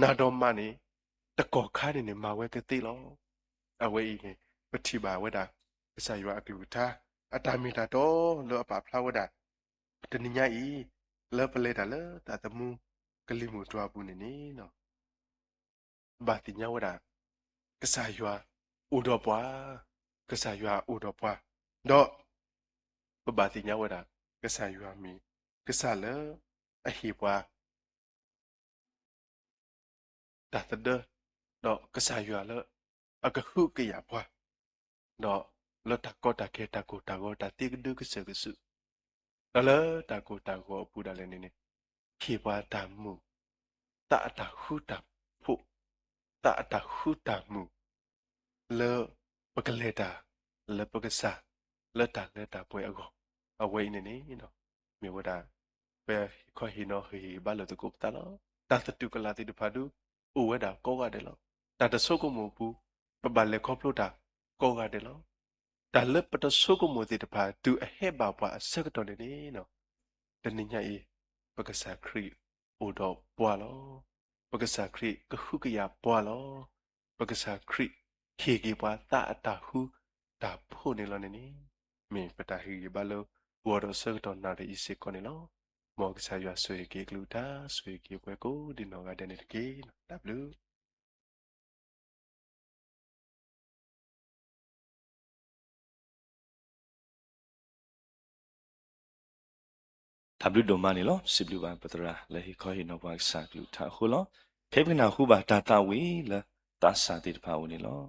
နာတော့မနေတကောခါနေနေမှာဝဲကတိလောအဝဲနေပတိပါဝဲတာကစားရွာအတူတာအတာမီတာတော့လို့အပါဖလာဝဲတာတနညာဤလောပလေတာလောတာတမှုကလိမှုတွားဘူးနေနေနော်ဘာတိညာဝဲတာကစားရွာဥတော်ပွားကစားရွာဥတော်ပွားတော့ဘာတိညာဝဲတာကစားရွာမီကစားလအဟိပွားတာတဒတော့ကစားရွာလအကဟုကရပွားတော့လတကောတာကေတာကိုတာကိုတာတိကဒုကစကစုလတာကိုပူဒါလည်းနေခေပွားတာမှုတာတာဟုတာဖို့တာတာဟုတာမှုလေပကလေတာလေပကစားလေတာပွဲအကောအဝိနေနေနော်မြေဝတာပဲခေါ်ဟီနော်ဟီဘာလို့တကုပ်တာလောတာတတုကလာတိတဖာဒူအိုဝဒါကောကတယ်လောတာတဆုကမဘူးပပလေခေါပလို့တာကောကတယ်လောတာလပတဆုကမတိတဖာဒူအဟဲဘာပွားအစကတော်နေနော်တနညာဤပကစားခရီအိုတော့ပွားလောပကစားခရီကခုကရပွားလောပကစားခရီခေကေပွားတာအတာဟုတာဖို့နေလောနေမင်းပတာဟီဘာလို့ဝါတော့စကတော့နာရီစေကောနေလောမောကစားရွာဆွေကေကလူတာဆွေကေပွဲကိုဒီနော်ကတဲ့နေတကေနော် W ဒိုမနီလောစီဘလူဘာပတရာလေဟီခေါ်ဟီနောဘွားစာကလူထာခုလောဖေပနာခုဘာတာတာဝီလာတာစာတိတဖာဝနီလော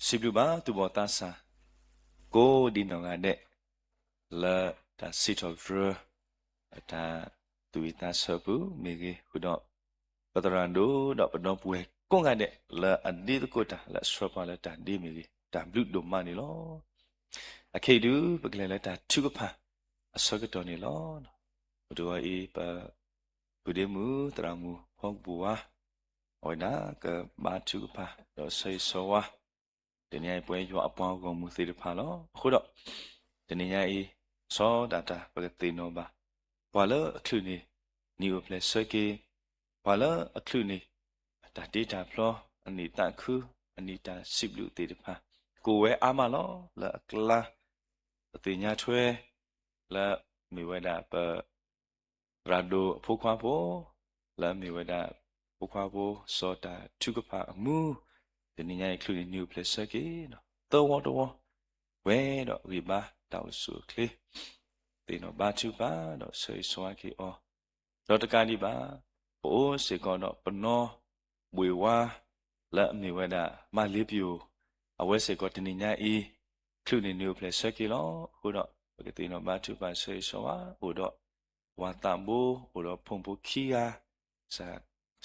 စီလူပါသူဘောတာစာကိုဒီနောငါတဲ့လာတာစီတော်ဖရတာသူီတာဆပူမေကြီးခုတော့ပတရန်ဒိုတော့ပတော့ပွဲကွန်ကတဲ့လာအဒီတကိုတာလာစရပါလာတာဒီမေကြီးတာဘလူဒိုမနီလောအခေတူပကလေလာတာသူကဖာအစကတော်နီလောဘဒိုအေးပါဘုဒေမူတရာမူဟောက်ဘူဝါအိုနာကဘာသူကဖာတော့ဆေဆောဝါဒီနေ့ပွဲရွာအပေါင်းကောင်မူသေးတဖာလောအခုတော့ဒီနေ့အေးစောတာတာပကတိနောပါဘာလို့အခုနေနီယိုပလက်ဆာကေဘာလို့အခုနေတာဒေတာဖလောအနိတခုအနိတာစိဘလူတေတဖာကိုဝဲအာမလောလာကလာအတိညာထွဲလာမိဝဒပရာဒိုဖိုခွာဖိုလာမိဝဒဖိုခွာဖိုစောတာထုကဖာအမှုဒီနေ့အခုနေနီယိုပလက်ဆာကေနော်တော့ဝဲတော့ဝိပါတောက်စုကလေးတေနော်ဘာချူပါတော့ဆွေဆွာကီအောတော့တကတိပါဘိုးစေကောတော့ပနောဘွေဝါလက်အမေဝဒမလေးပြူအဝဲစေကောတနိညာဤခုနေနီယိုပလက်ဆက်ကီလောဟိုတော့ပကတိနော်ဘာချူပါဆွေဆွာဟိုတော့ဝါတမ်ဘူဟိုတော့ဖုန်ပူခီယာစာ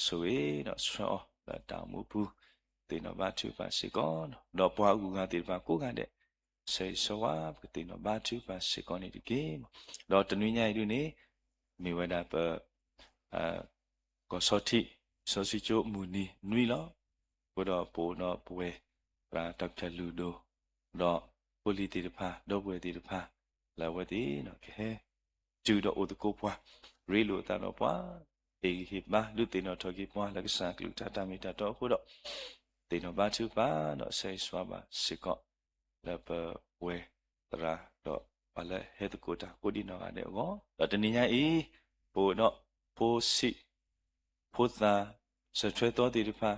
ဆွေတော့ဆောလာတောင်မူပူတေနော်ဘာချူပါစေကောတော့ပွားကူကတေပါကိုကတဲ့ဆေဆွာပကတိနော်ဘာချူပါစေကောနေဒီကေတော့တနွေညရီနေမိဝဒပကောစောတိစောစီချိုမူနီနွီလောဘုတော့ပိုတော့ပွဲရာဒေါက်တာလူဒိုတော့ပိုလီတီတဖာတော့ပွဲတီတဖာလာဝတိနော်ခဲကျူတော့အိုတကိုပွားရေလိုတာတော့ပွားအေဟိပါလူတေနော်ထော်ကြီးပွားလက္ခဏာကလူတာတမီတာတော့ဟိုတော့တေနော်ဘာချူပါတော့ဆေဆွာပါစေကောလပဝဲတရာတော့ဘာလဲဟဲတကိုတာကိုဒီနော်အဲ့ကောတော့တနည်းညာအေးပိုတော့ပိုစီပိုသာစထွဲတော်တီတဖာ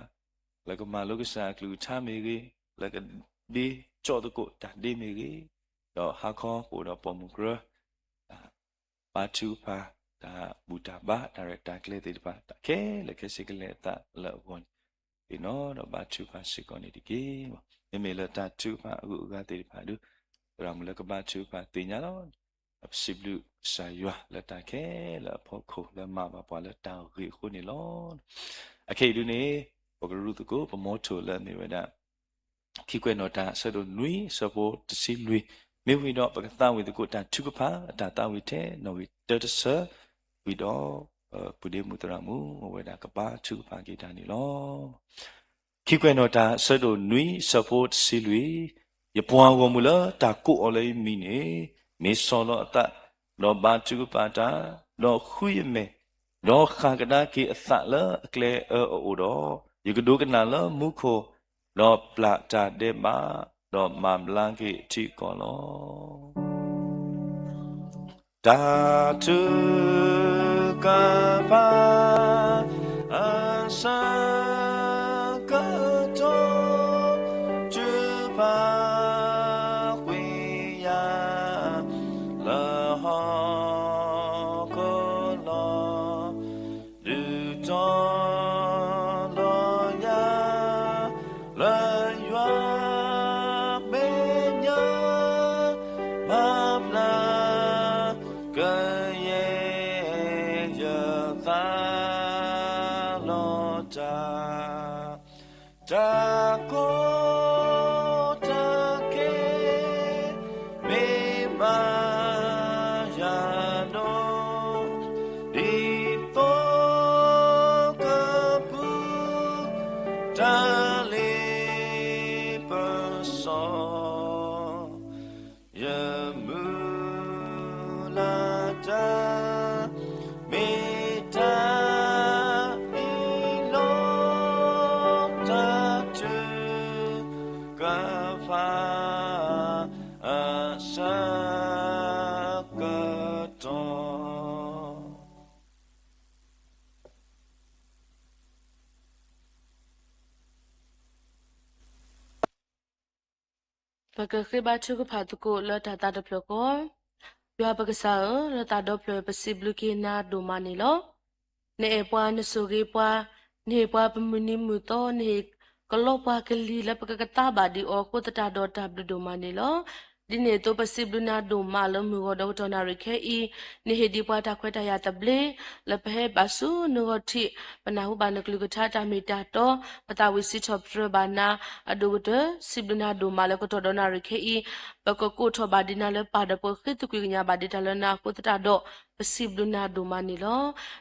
လကမလုကစာကလူချမေကြီးလကဒီချောတကိုတာဒီမေကြီးတော့ဟာခေါ်ပိုတော့ပေါ်မူဂရပါချူဖာဒါဘူတာဘာဒါရက်တာကလေးတီတဖာတခဲလကစီကလေးတာလောဝန်ဒီနော်တော့ဘာချူဖာစီကောနေဒီကေမေမေလတာချူဖာအခုကတီတဖာဒူရမလကဘာချူဖာတင်ညာတော့สิบลูสายว่าละตาแค่ละพอโคละมาบาปวาละตารีโคนี่ลอโอเคดูนี่ปกรุตุโกปโมโทละมีเวดาခိကွဲ့နော်တာဆဒိုနွီစဘောတစီလွီမေဝီတော့ပကသဝီတကိုတာထုကဖာတာတာဝီတဲ့နော်ဝီတတဆဝီတော့ပုဒေမူတရမူဝေဒကပါထုကဖာကိတာနီလောခိကွဲ့နော်တာဆဒိုနွီစဘောတစီလွီယပွားဝမူလာတာကိုအလေးမီနေမေစောလောအတလောဘာထုကပါတာလောခွေမေလောခါကဒါကိအသလာအကလေအိုတော့ယကဒုကနာလမုခိုလောပလာတာဒေမာလောမမ်လန်ကိတိကောလောတာတုကပါအဆာကတောဂျူပါဝေယာလာဟာကောလောလူတော်လောယာလာရွာမေညာမမလာကရဲ့ရသာလောတာတာကိုတာကေမေမာယာနောဒီတော့ကပူတာလေပစောယမူလာတာမေတာအီလောတာတူကဖာအဆာကတောပကခိဘချုကဖာတကိုလတာတာဒပလကောယပကဆာလတာဒပလပစီဘလူကိနာဒိုမနီလောနေပွားနဆုကေပွားနေပွားပမနီမူတောနေက kelopa keli la pakakata badi o ko tata do tablu do manilo di ne to pasibluna do malo mu go do to na rike I ni hedi pa ta kweta ya table la phe basu no thi panahu ba naklu ko tha ta mita to pata wi si thop tro bana adu de sibluna do malo ko to do na rike I bako ko tho badi na le pa de po khit ku nya badi ta la na ko tata do pasibluna do manilo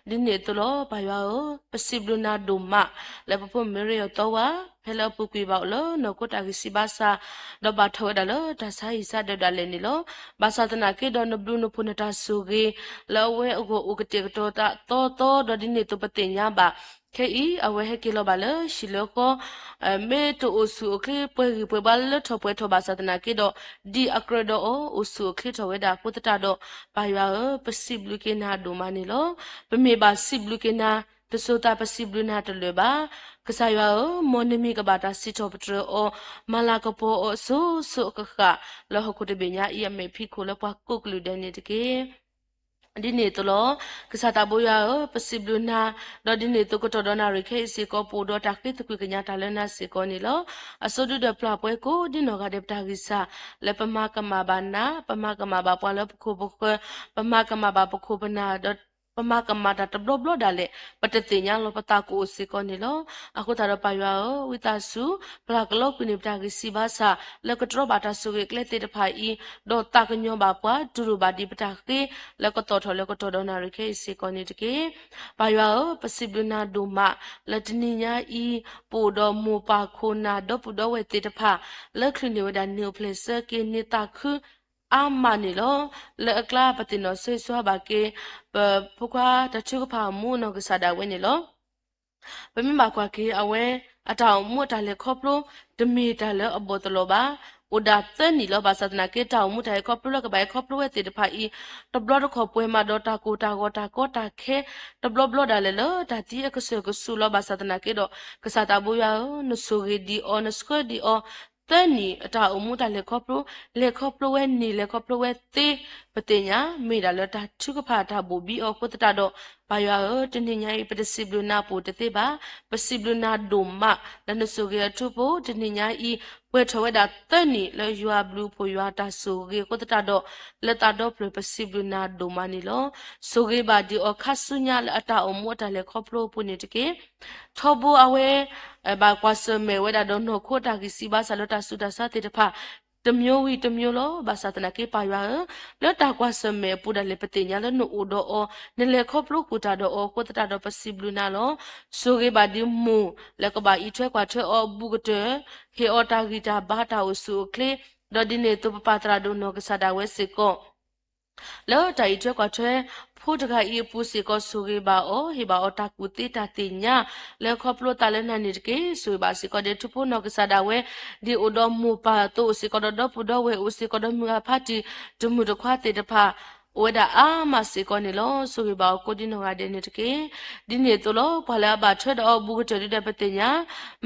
di ne to lo ba ya o pasibluna do ma la po mere yo to wa phela pu kwi ba lo no ko ta gi si ba sa do ba tho da lo ta sa hi sa da le ni lo ba sa tana ke do no blu no pu na ta su ge lo we o go o ke te to ta to do di ne to pa te nya ba ke I awe he ke lo ba le shi lo ko me to o su o ke pwe ba le tho pwe tho ba sa tana ke do di akredo o su o ke tho we da pu ta do ba ya pasiblu ke na do ma ni lo pe me ba siblu ke naတဆိုတာပစီဘလနာတလေပါကစားရောမွန်နမီကဘာတာစီချောပထရောမလာကပေါ်အဆူဆူကခလောဟကုတပညာအီမေဖိခိုလပကုကလူဒနေတကေဒီနေတလောကစားတာဘိုးရပစီဘလနာဒေါ်ဒီနေတကတော်ဒနာရခေစီကောပိုဒေါ်တာခိတကွေကညာတလနာစီကောနီလောအစိုးဒပလပွဲကိုဒီနောကဒေပတာဂိစာလေပမကမဘာနာပမကမဘာပွာလပခုပခပမကမဘာပခုပနာဒေါ်ပမကမတာတဘလဒါလေပတတိညာလောပတာကိုစီကောနီလောအခုတာတော့ပါရွာဝိတာစုပလကလောကုနိပတာကစီဘာစာလကတရဘာတာဆုကေကလက်တေတဖိုင်ဒေါ်တာကညောဘာပွားဒူရူဘာဒီပတာကေလကတော်ထော်လကတော်ဒေါနာရခေစီကောနီတကေပါရွာပစိဘလနာဒုမလတနိညာဤပိုတော်မူပါခိုနာဒေါပူတော်ဝဲတေတဖလက်ခလနေဝဒနိပလက်စကေနေတာခုအာမနီလောလက်ကလာပတိနောဆွေဆွာဘာကေပကွာတချုကဖာမူနောကဆာဒဝဲနီလောပမိမကွာကေအဝဲအတောင်မွတ်တလေခေါပလိုဒမီတလေအဘောတလောပါဥဒါသနီလောဘာသဒနာကေတောင်မွတ်တိုင်ခေါပလိုကဘိုင်ခေါပလိုဝဲတေတဖာဤတဘလဒခေါပွဲမှာဒေါတာကိုတာကိုတာခဲတဘလဘလဒါလေလောဒါတီအကဆွေကဆူလောဘာသဒနာကေတော့ကဆာတာဘူယာနဆူရီဒီအောနစကွဒီအောတနီအတာအမှုတလေခေါပလိုဝဲနီလေခေါပလိုဝဲတေပတိညာမိဒါလတာထုကဖာတာဘူဘီအောကုတတာတော့ဘာယာတနိညာဤပတစီဘလနာပိုတတေပါပစီဘလနာဒုမလနဆုကေထုပိုတနိညာဤဝဲထဝဲတာတနီလေယွာဘလူဖိုယွာတာဆုကေကုတတာတော့လက်တာတော့ပစီဘလနာဒုမနီလောဆုကေပါဒီအခါဆုညာလအတာအမှုတလေခေါပလိုပုနေတကေထောဘူအဝဲဘာကွာစမဲဝဲတာတော့နှုတ်ခိုတာကစီဘာဆလတာဆုတာစာတေတဖာတမျိုးဝီတမျိုးလောဘာသာတနာကေပါရွာလောတာကွာစမဲပူဒလေပတိညာလနုဒိုအောနလေခေါပလုကူတာဒိုအောကိုတတာဒိုပစီဘလူနာလောဆိုကေဘာဒီမူလကဘာဤထွဲကွာထွဲအောဘူကတဲ့ဟေအောတာဂီတာဘာတာဝဆူကလေဒေါ်ဒီနေတုပပတရာဒိုနောကဆာဒါဝဲစေကောလောတာဤထွဲကွာထွဲဖို့တကဤပူစီကောဆိုကေဘာအောဟေဘာအောတာကူတေတာတိညာလေခေါပလုတာလနနိတကေဆိုဘာစီကောဒေထုဖို့နောကဆာဒါဝဲဒီအိုဒမူပါတိုစီကောဒေါပူဒေါဝဲဦးစီကောဒေမူဖာတီဒမှုတခွာတေတဖာဝဒအာမစေကောနီလောဆိုပြီးပါကိုဒီနောကတဲ့နေတကေဒီနေတလောဘာလာဘာထွတ်တော့ဘူးကတရတဲ့ပတိညာ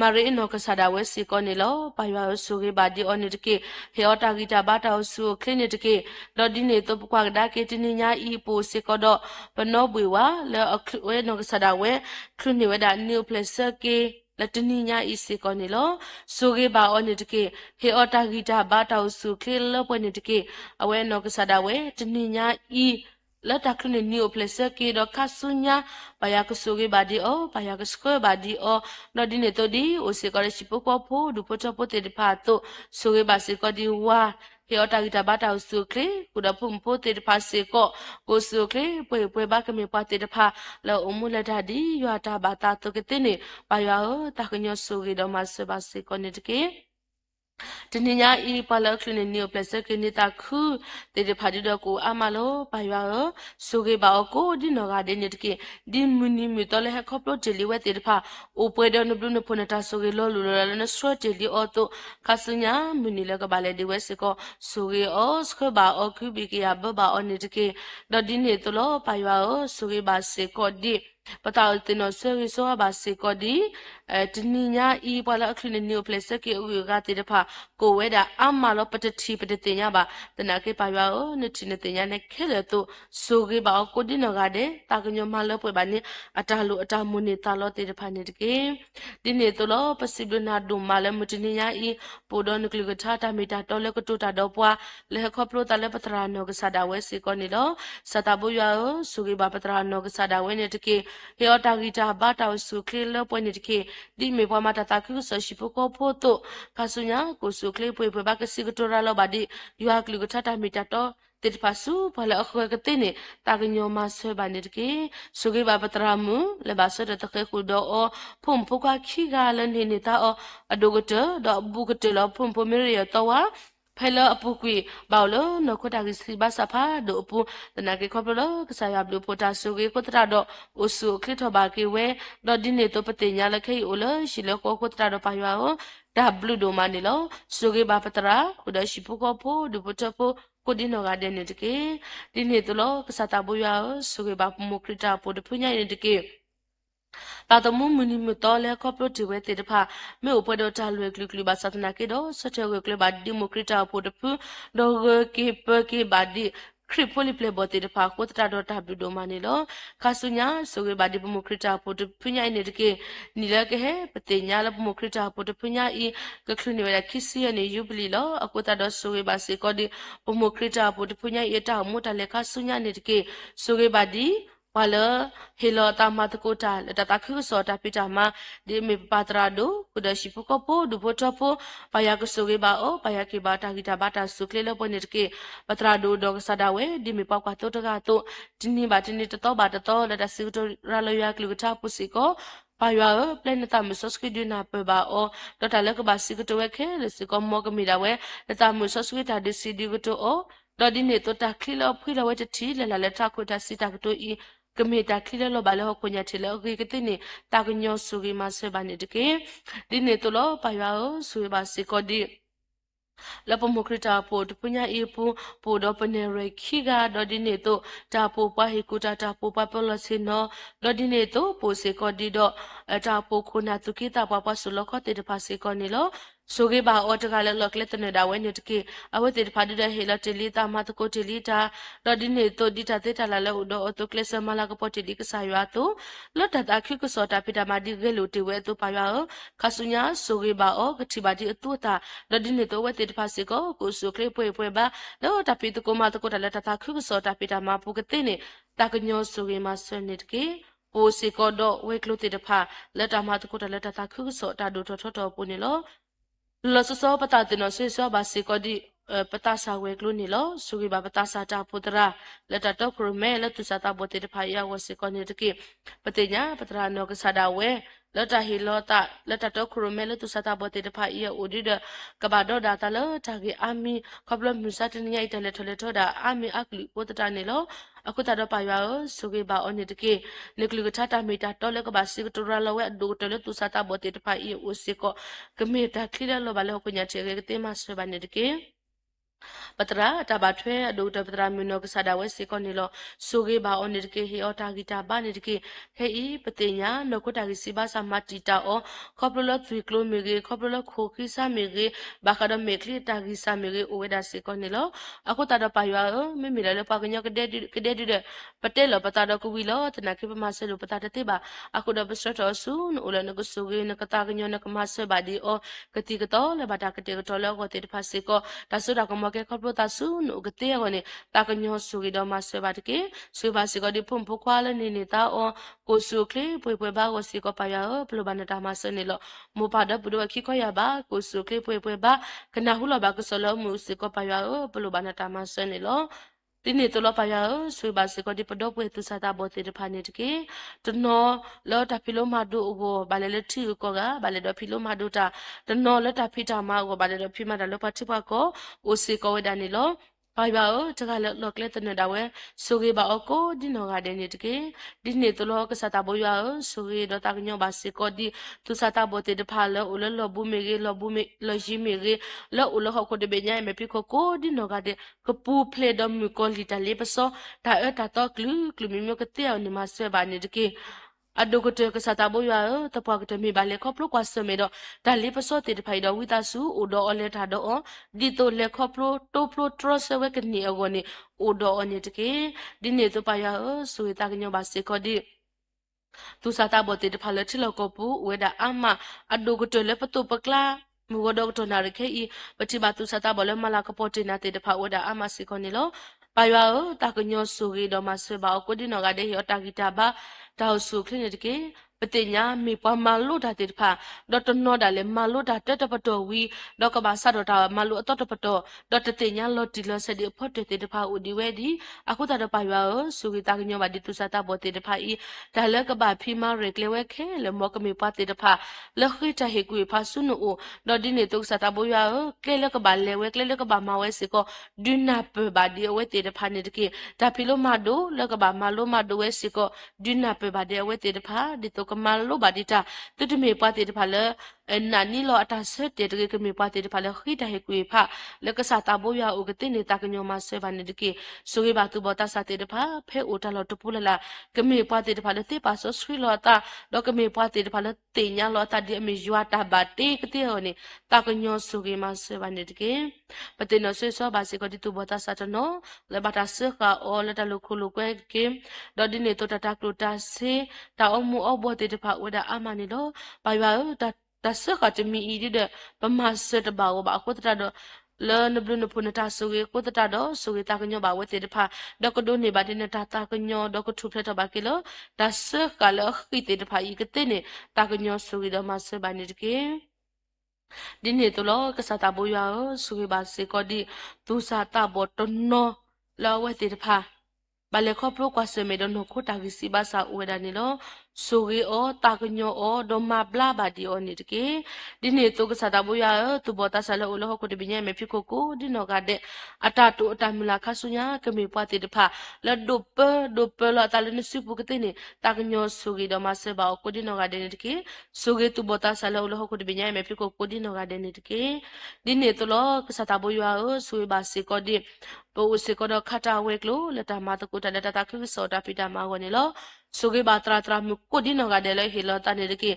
မာရီနောကဆာဒါဝဲစေကောနီလောဘာရွာဆိုပြီးပါဒီအော်နေတကေဟေအော်တာဂီတာဘာတာဆူခလင်းနေတကေလော်ဒီနေတော့ပကွာဒါကေတင်ညာဤပိုစေကောတော့ဘနောဘွေဝါလောဝဲနောကဆာဒါဝဲခလင်းနေဝဒါနျူပလက်စကေလတနိညာဤစေကောနီလောဆိုကေဘာအော်နေတကေဟေအော်တာဂီတာဘာတာဆူခလလောပွနေတကေအဝဲနောကဆာဒါဝဲတနိညာဤလတ်တခလနီယိုပလက်စကေတော့ခဆုညာဘာယာကဆိုကေဘာဒီအောဘာယာကစကွဲဘာဒီအောနော်ဒီနေတော့ဒီအိုစေကောရရှိပုကောဖို့ဒူပိုချပိုတေတဖာတော့ဆိုကေဘာစေကောဒီဝါဟေအော်တာဂီတာဘာတာဆူခလေကုဒဖုန်ပိုတေတဖာစေကောကိုဆူခလေပွေဘာကမေပွားတေတဖာလောအမှုလက်တာဒီရွာတာဘာတာတော့ကတဲ့နေဘာယာတာကညောဆိုကေတော့မဆဘာစေကောနေတကေတနင်္ညာဤပါလခလနီယပလက်စကနေတာခုတေတဖာဒီတော့ကိုအမလောဘာရွာဆိုကေဘာကိုဒီနောကတဲ့နေတကေဒီမူနီမီတော်လေခေါပလိုဂျလီဝဲတေတဖာအိုပွဲတော်နဘလူနဖနတာဆိုကေလောလူလောလနစရဂျလီအော်တိုခဆညာမူနီလကဘာလေဒီဝဲစကောဆိုကေအောစခဘာအောခုဘီကေယဘဘာအော်နေတကေတော့ဒီနေတလောဘာရွာဆိုကေဘာစေကောဒီ ပတာတင်နော်ဆွေဆိုဘာစီကိုဒီတနိညာဤပွာလာအခလနေနိုပလက်စကေဥယကတိတဖာကိုဝဲတာအမလောပတတိပတတင်ရပါတနာကေပါယောနတိနတင်ရနေခဲလေတုဆိုကေပါကိုဒီနော်ကတဲ့တာကညမလောပွေပါနေအတာလူအတာမွနေတာလောတိတဖာနေတကေဒီနေတလောပစီဘနာဒုမာလမတနိညာဤပိုဒနကလကထာတာမီတာတော်လေကတူတာတော့ပွာလေခေါပလိုတလေပတရာနောကဆာဒဝဲစီကိုနေလောစတာဘူယောဆိုကေပါပတရာနောကဆာဒဝဲနေတကေဟေောတာဂီတာဘာတာဆုခလေလပွနေတကေဒီမေပွားမတာတာကုဆရှိပကိုဖို့တော့ခါဆုညာကိုဆုခလေပွေပွေဘာကစီကတိုရာလောဘာဒီယူဟာကလူကထတာမီတာတော့တိတဖာဆူဖလာအခွေကတဲ့နေတာကညောမဆွဲပါနေတကေဆုကေဘာပတရာမူလေဘာဆရတခေခုတော့ဖုန်ဖုကခိကလနေနေတာအဒိုကတတော့ဘူကတလဖုန်ဖမေရတော့ဖဲလအပုကွေဘောက်လို့နခုတာကစီဘာစဖာဒိုအပူတနာကေခေါပလောကစားရဘလူပိုတာဆုကေကိုတရာတော့အဆုခလစ်ထဘာကေဝဲတော့ဒီနေတော့ပတိညာလခေအိုလရှိလကိုကိုတရာတော့ပါယောဒါဘလူဒိုမနီလောဆုကေဘာပတရာဟိုဒရှိပုကောဖိုဒူပတဖိုကိုဒီနောကတဲ့နေတကေဒီနေတော့ကစားတာဘူယောဆုကေဘာမုခရတာပိုတဖညာနေတကေတာတမှုမနီမတော်လဲကော့ပရိုတီဝဲတေတဖာမေဥပဒေတာလွေကလူကလူဘာသတနာကေတော့စချေဝဲကလဘာဒီမိုကရတာပိုတဖူဒေါ်ကေပကေဘာဒီခရစ်ပိုလီပလေဘောတေတဖာကိုတတာတော့တာဘလူဒိုမနီလောခါဆုညာဆိုကေဘာဒီမိုကရတာပိုတဖူညာနေတကေနီလကေဟဲပတေညာလမိုကရတာပိုတဖူညာဤကခရနေဝဲခီစီယနေယူပလီလောအကိုတာတော့ဆိုကေဘာစေကောဒီမိုကရတာပိုတဖူညာဤတာမူတလဲခါဆုညာနေတကေဆိုကေဘာဒီဝါလဟေလောတာမတ်ကိုတာလတတာခုစောတာပိတာမဒီမေပတရာဒိုကုဒရှိပကပိုဒုဘတပိုပါယကဆုကေဘာအိုပါယကေဘာတာဂီတာဘာတာဆုကလေလပနေတကေပတရာဒိုဒေါကဆာဒဝဲဒီမေပေါကတော့တကတော့ဒီနေဘာဒီနေတတော့ဘာတတော့လတစီတိုရာလယကလူကတာပုစီကိုပါယောပလနတာမဆော့စကီဒနာပဘာအိုတတလကဘာစီကတဝဲခဲလစီကမောကမီဒါဝဲလတာမဆော့စကီတာဒီစီဒီကတိုအိုဒေါ်ဒီနေတော့တာခလီလဖိလဝဲတတီလလလက်တာခွတာစီတာကတိုဤကမေတာခလလောဘာလောကိုညာချေလောကေကတိနေတာကညောဆူကေမဆွေဘာနေတကေဒီနေတလောပါယောဆွေဘာစီကိုဒီလပမုခရတာပိုတပညာအေပူပိုဒပနေရခိကဒေါ်ဒီနေတော့တာပိုပဟေကူတာတာပိုပပလစင်နောဒေါ်ဒီနေတော့ပိုစေကိုဒီတော့တာပိုခုနာတုကိတာပပဆူလခတဲ့တဖာစေကိုနေလောဆိုကေဘာအော်တကလည်းလောက်ကလက်တနေတာဝဲနေတကေအဝတ်တေဖာဒတဲ့ဟေလာတလီတာမတ်ကိုတလီတာဒေါ်ဒီနေတော့ဒီတာတေတာလာလဲဥတော့အတုကလစမလာကပေါ်တလီကစားရွာတော့လော်တတာခိကစောတာပိတာမဒီဂေလိုတေဝဲတော့ပါရွာခါဆုညာဆိုကေဘာအော်ကတိဘာဒီအတူတာဒေါ်ဒီနေတော့ဝဲတေတဖာစေကိုကိုဆုကလေးပွဲဘာလော်တပိတကိုမတကိုတလက်တတာခိကစောတာပိတာမပုကတိနေတာကညောဆိုကေမဆွနေတကေပိုစီကောတော့ဝဲကလိုတေတဖာလက်တာမတကိုတလက်တတာခိကစောတာဒိုထောထောပူနေလောလောစစောပတာတင်နော်ဆွေစောဘာစီကိုဒီပတာစာဝဲကလို့နေလို့ဆူကီဘာပတာစာတာပူတရာလက်တတော့ခရမဲလက်သူစာတာဘောတေတဖာရဝစီကိုနေတကိပတိညာပတရာနောကဆာဒါဝဲလက်တဟီလောတာလက်တတော့ခရမဲလက်သူစာတာဘောတေတဖာရအိုဒီဒကဘာဒေါဒါတလတာဂီအာမီကဘလမြစတနိယိတလက်ထလက်ထဒါအာမီအကလီပိုတတာနေလို့အခုတတော့ပါရဆူကီဘာအော်နေတကိနေကလူကထတာမီတာတော့လက်ကဘာစီကတူရာလဝဲဒိုတလက်သူစာတာဘောတေတဖာရအိုစီကိုကမေတာခလီလောဘာလောကညာချေကတေမဆွေဘာနေတကိပတရာတဘာထွဲအဒုတပတရာမင်းနောကဆာဒဝဲစေကောနေလောဆိုကေဘာအော်နေတကေဟေအော်တာဂီတာဘာနေတကေဟေဤပတိညာနောကတာဂီစီဘာစာမတီတာအောခေါပလလတ်ဝီကလိုမီဂေခေါပလလခိုခိစာမီဂေဘာခဒမေကလီတာဂီစာမီဂေအိုဝဲဒါစေကောနေလောအခုတတော့ပါရွာမေမီလည်းပါကညကတဲ့ပတဲလောပတာတော့ကူဝီလောတနာခိပမဆဲလောပတာတတိဘာအခုတော့ပစတော်ဆူနိုလနကဆူဂေနကတာကညနကမဆဲဘာဒီအောကတိကတော့လေဘာတာကတိကတော့လောကတိတဖာစေကောဒါဆိုတာကမကေခေါပလတာဆူနိုကတိရောနေတာကညောဆူဂေတော့မဆဲဘာတကေဆွေဘာစေကောဒီဖုန်ဖခွာလနေနေတာအောကိုဆူကလေးပွေဘာကိုစေကောပါရပလိုဘာနတာမဆဲနေလောမူပါဒပဒဝခိခွာရဘာကိုဆူကလေးပွေဘာကနာဟုလောဘာကဆလောမှုစေကောပါရပလိုဘာနတာမဆဲနေလောဒီနေ့တော့ပါရဆွေပါစေကဒီပတော့ပွေသူစားတာဘောတေတဖာနေတကေတနော်လော်တာဖီလိုမာဒိုဘောဘာလေလက်တီကိုကဘာလေတော့ဖီလိုမာဒိုတာတနော်လက်တာဖီတာမာကိုဘာလေတော့ဖီမာတာလောပါတိပါကိုအိုစီကိုဝဒနေလောဘာဘာတကလည်းလောက်ကလက်တနေတာဝဲဆိုကေဘာအကိုဒီနော်ကတဲ့နေတကေဒီနေ့တော့လောကစားတာဘောရဆိုကေတော့တာကညောဘာစေကိုဒီသူစားတာဘောတေတဖာလောအိုလောဘူးမေကေလောဘူးမေလောရှိမေကေလောအိုလောဟောကိုတပေညာမေပိကိုဒီနော်ကတဲ့ကပူဖလေဒမ်မီကိုလီတလေးပစောဒါအတာတော့ကလူမီမျိုးကတဲ့နေမဆွဲပါနေတကေ adokote kesata boya tapa kete mi bale koplo kwaseme do dali paso te phai do witasu odo ole tha do dito le koplo toplo trose we kni agoni odo oni teke dine to pa ya suita knyo ba se kodi tu sata bote de phale thilo kopu weda ama adokote le pato pakla mugodo to na reke I pati ba tu sata bole mala kapote na te de pha weda ama se koni lo pa ya ta knyo sugi do ma se ba kodi no ga de yo ta kita ba tao su kline de ke patinya mi pa malu da te pha dot no da le malu da te te pato wi dot ka ba sa do ta malu atot pato dot te nya lo ti lo se de phot te te pha u di we di aku ta do pa ya su gi ta nyo ba di tu sa ta bo te te pha I da le ka ba phi ma re kle we khe le mo ka mi pa te te pha le khi ta he ku pha su no o dot di ne tu sa ta bo ya kle le ka ba le we kle le ka ba ma we se ko du na pe ba di we te te pha ne de ke da phi lo ma do le ka ba ma lo ma do we se ko du na pe ba de we te te pha di to ka ma lo ba di ta tu tu me pa te te pha le na ni lo ata se te te ke me pa te te pha le khi ta he ku pha le ka sa ta bo ya o ke te ne ta ka nyo ma se ba ne de ke so ge ba tu bo ta sa te te pha phe o ta lo to pu la la ke me pa te te pha le te pa so sri lo ta do ke me pa te te pha le te nya lo ta di me ywa ta ba te ke te ho ne ta ka nyo so ge ma se ba ne de ke pa te no se so ba se ko di tu bo ta sa ta no le ba ta se ka o le ta lo khu lo kwe ke do di ne to ta ta klo ta se ta o mu o bo te te pha o da ama ne lo ba ya ta ta se ka te mi I di de ba ma se ta ba o ba ko ta do le ne blu ne pu ne ta so ge ko ta do so ge ta ka nyo ba we te te pha do ko do ne ba de ne ta ta ka nyo do ko thu phle ta ba ke lo ta se ka le khi te te pha I ke te ne ta ka nyo so ge do ma se ba ne de ke di ne to lo ka sa ta bo ya so ge ba se ko di tu sa ta bo to no lo we te te pha ba le kho pro kwa se me do no ko ta gi si ba sa o da ni lo so ge o ta ka nyo o do ma bla ba di o ni de ke di ne to ka sa ta bo ya tu bo ta sa lo o lo ko de bi nya me phi ko ko di no ga de ata to ata mi la kha su nya ke me pa te de pha la do pe lo ta le ni su pu ke te ni ta ka nyo so ge do ma se ba o ko di no ga de ni de ke so ge tu bo ta sa lo o lo ko de bi nya me phi ko ko di no ga de ni de ke di ne to lo ka sa ta bo ya so ba se ko di po se ko do khata we klo le ta ma to ko ta le ta khu so ta pi ta ma ko ni lo so ge ba tra tra mu ko di no ga de le he lo ta ne de ke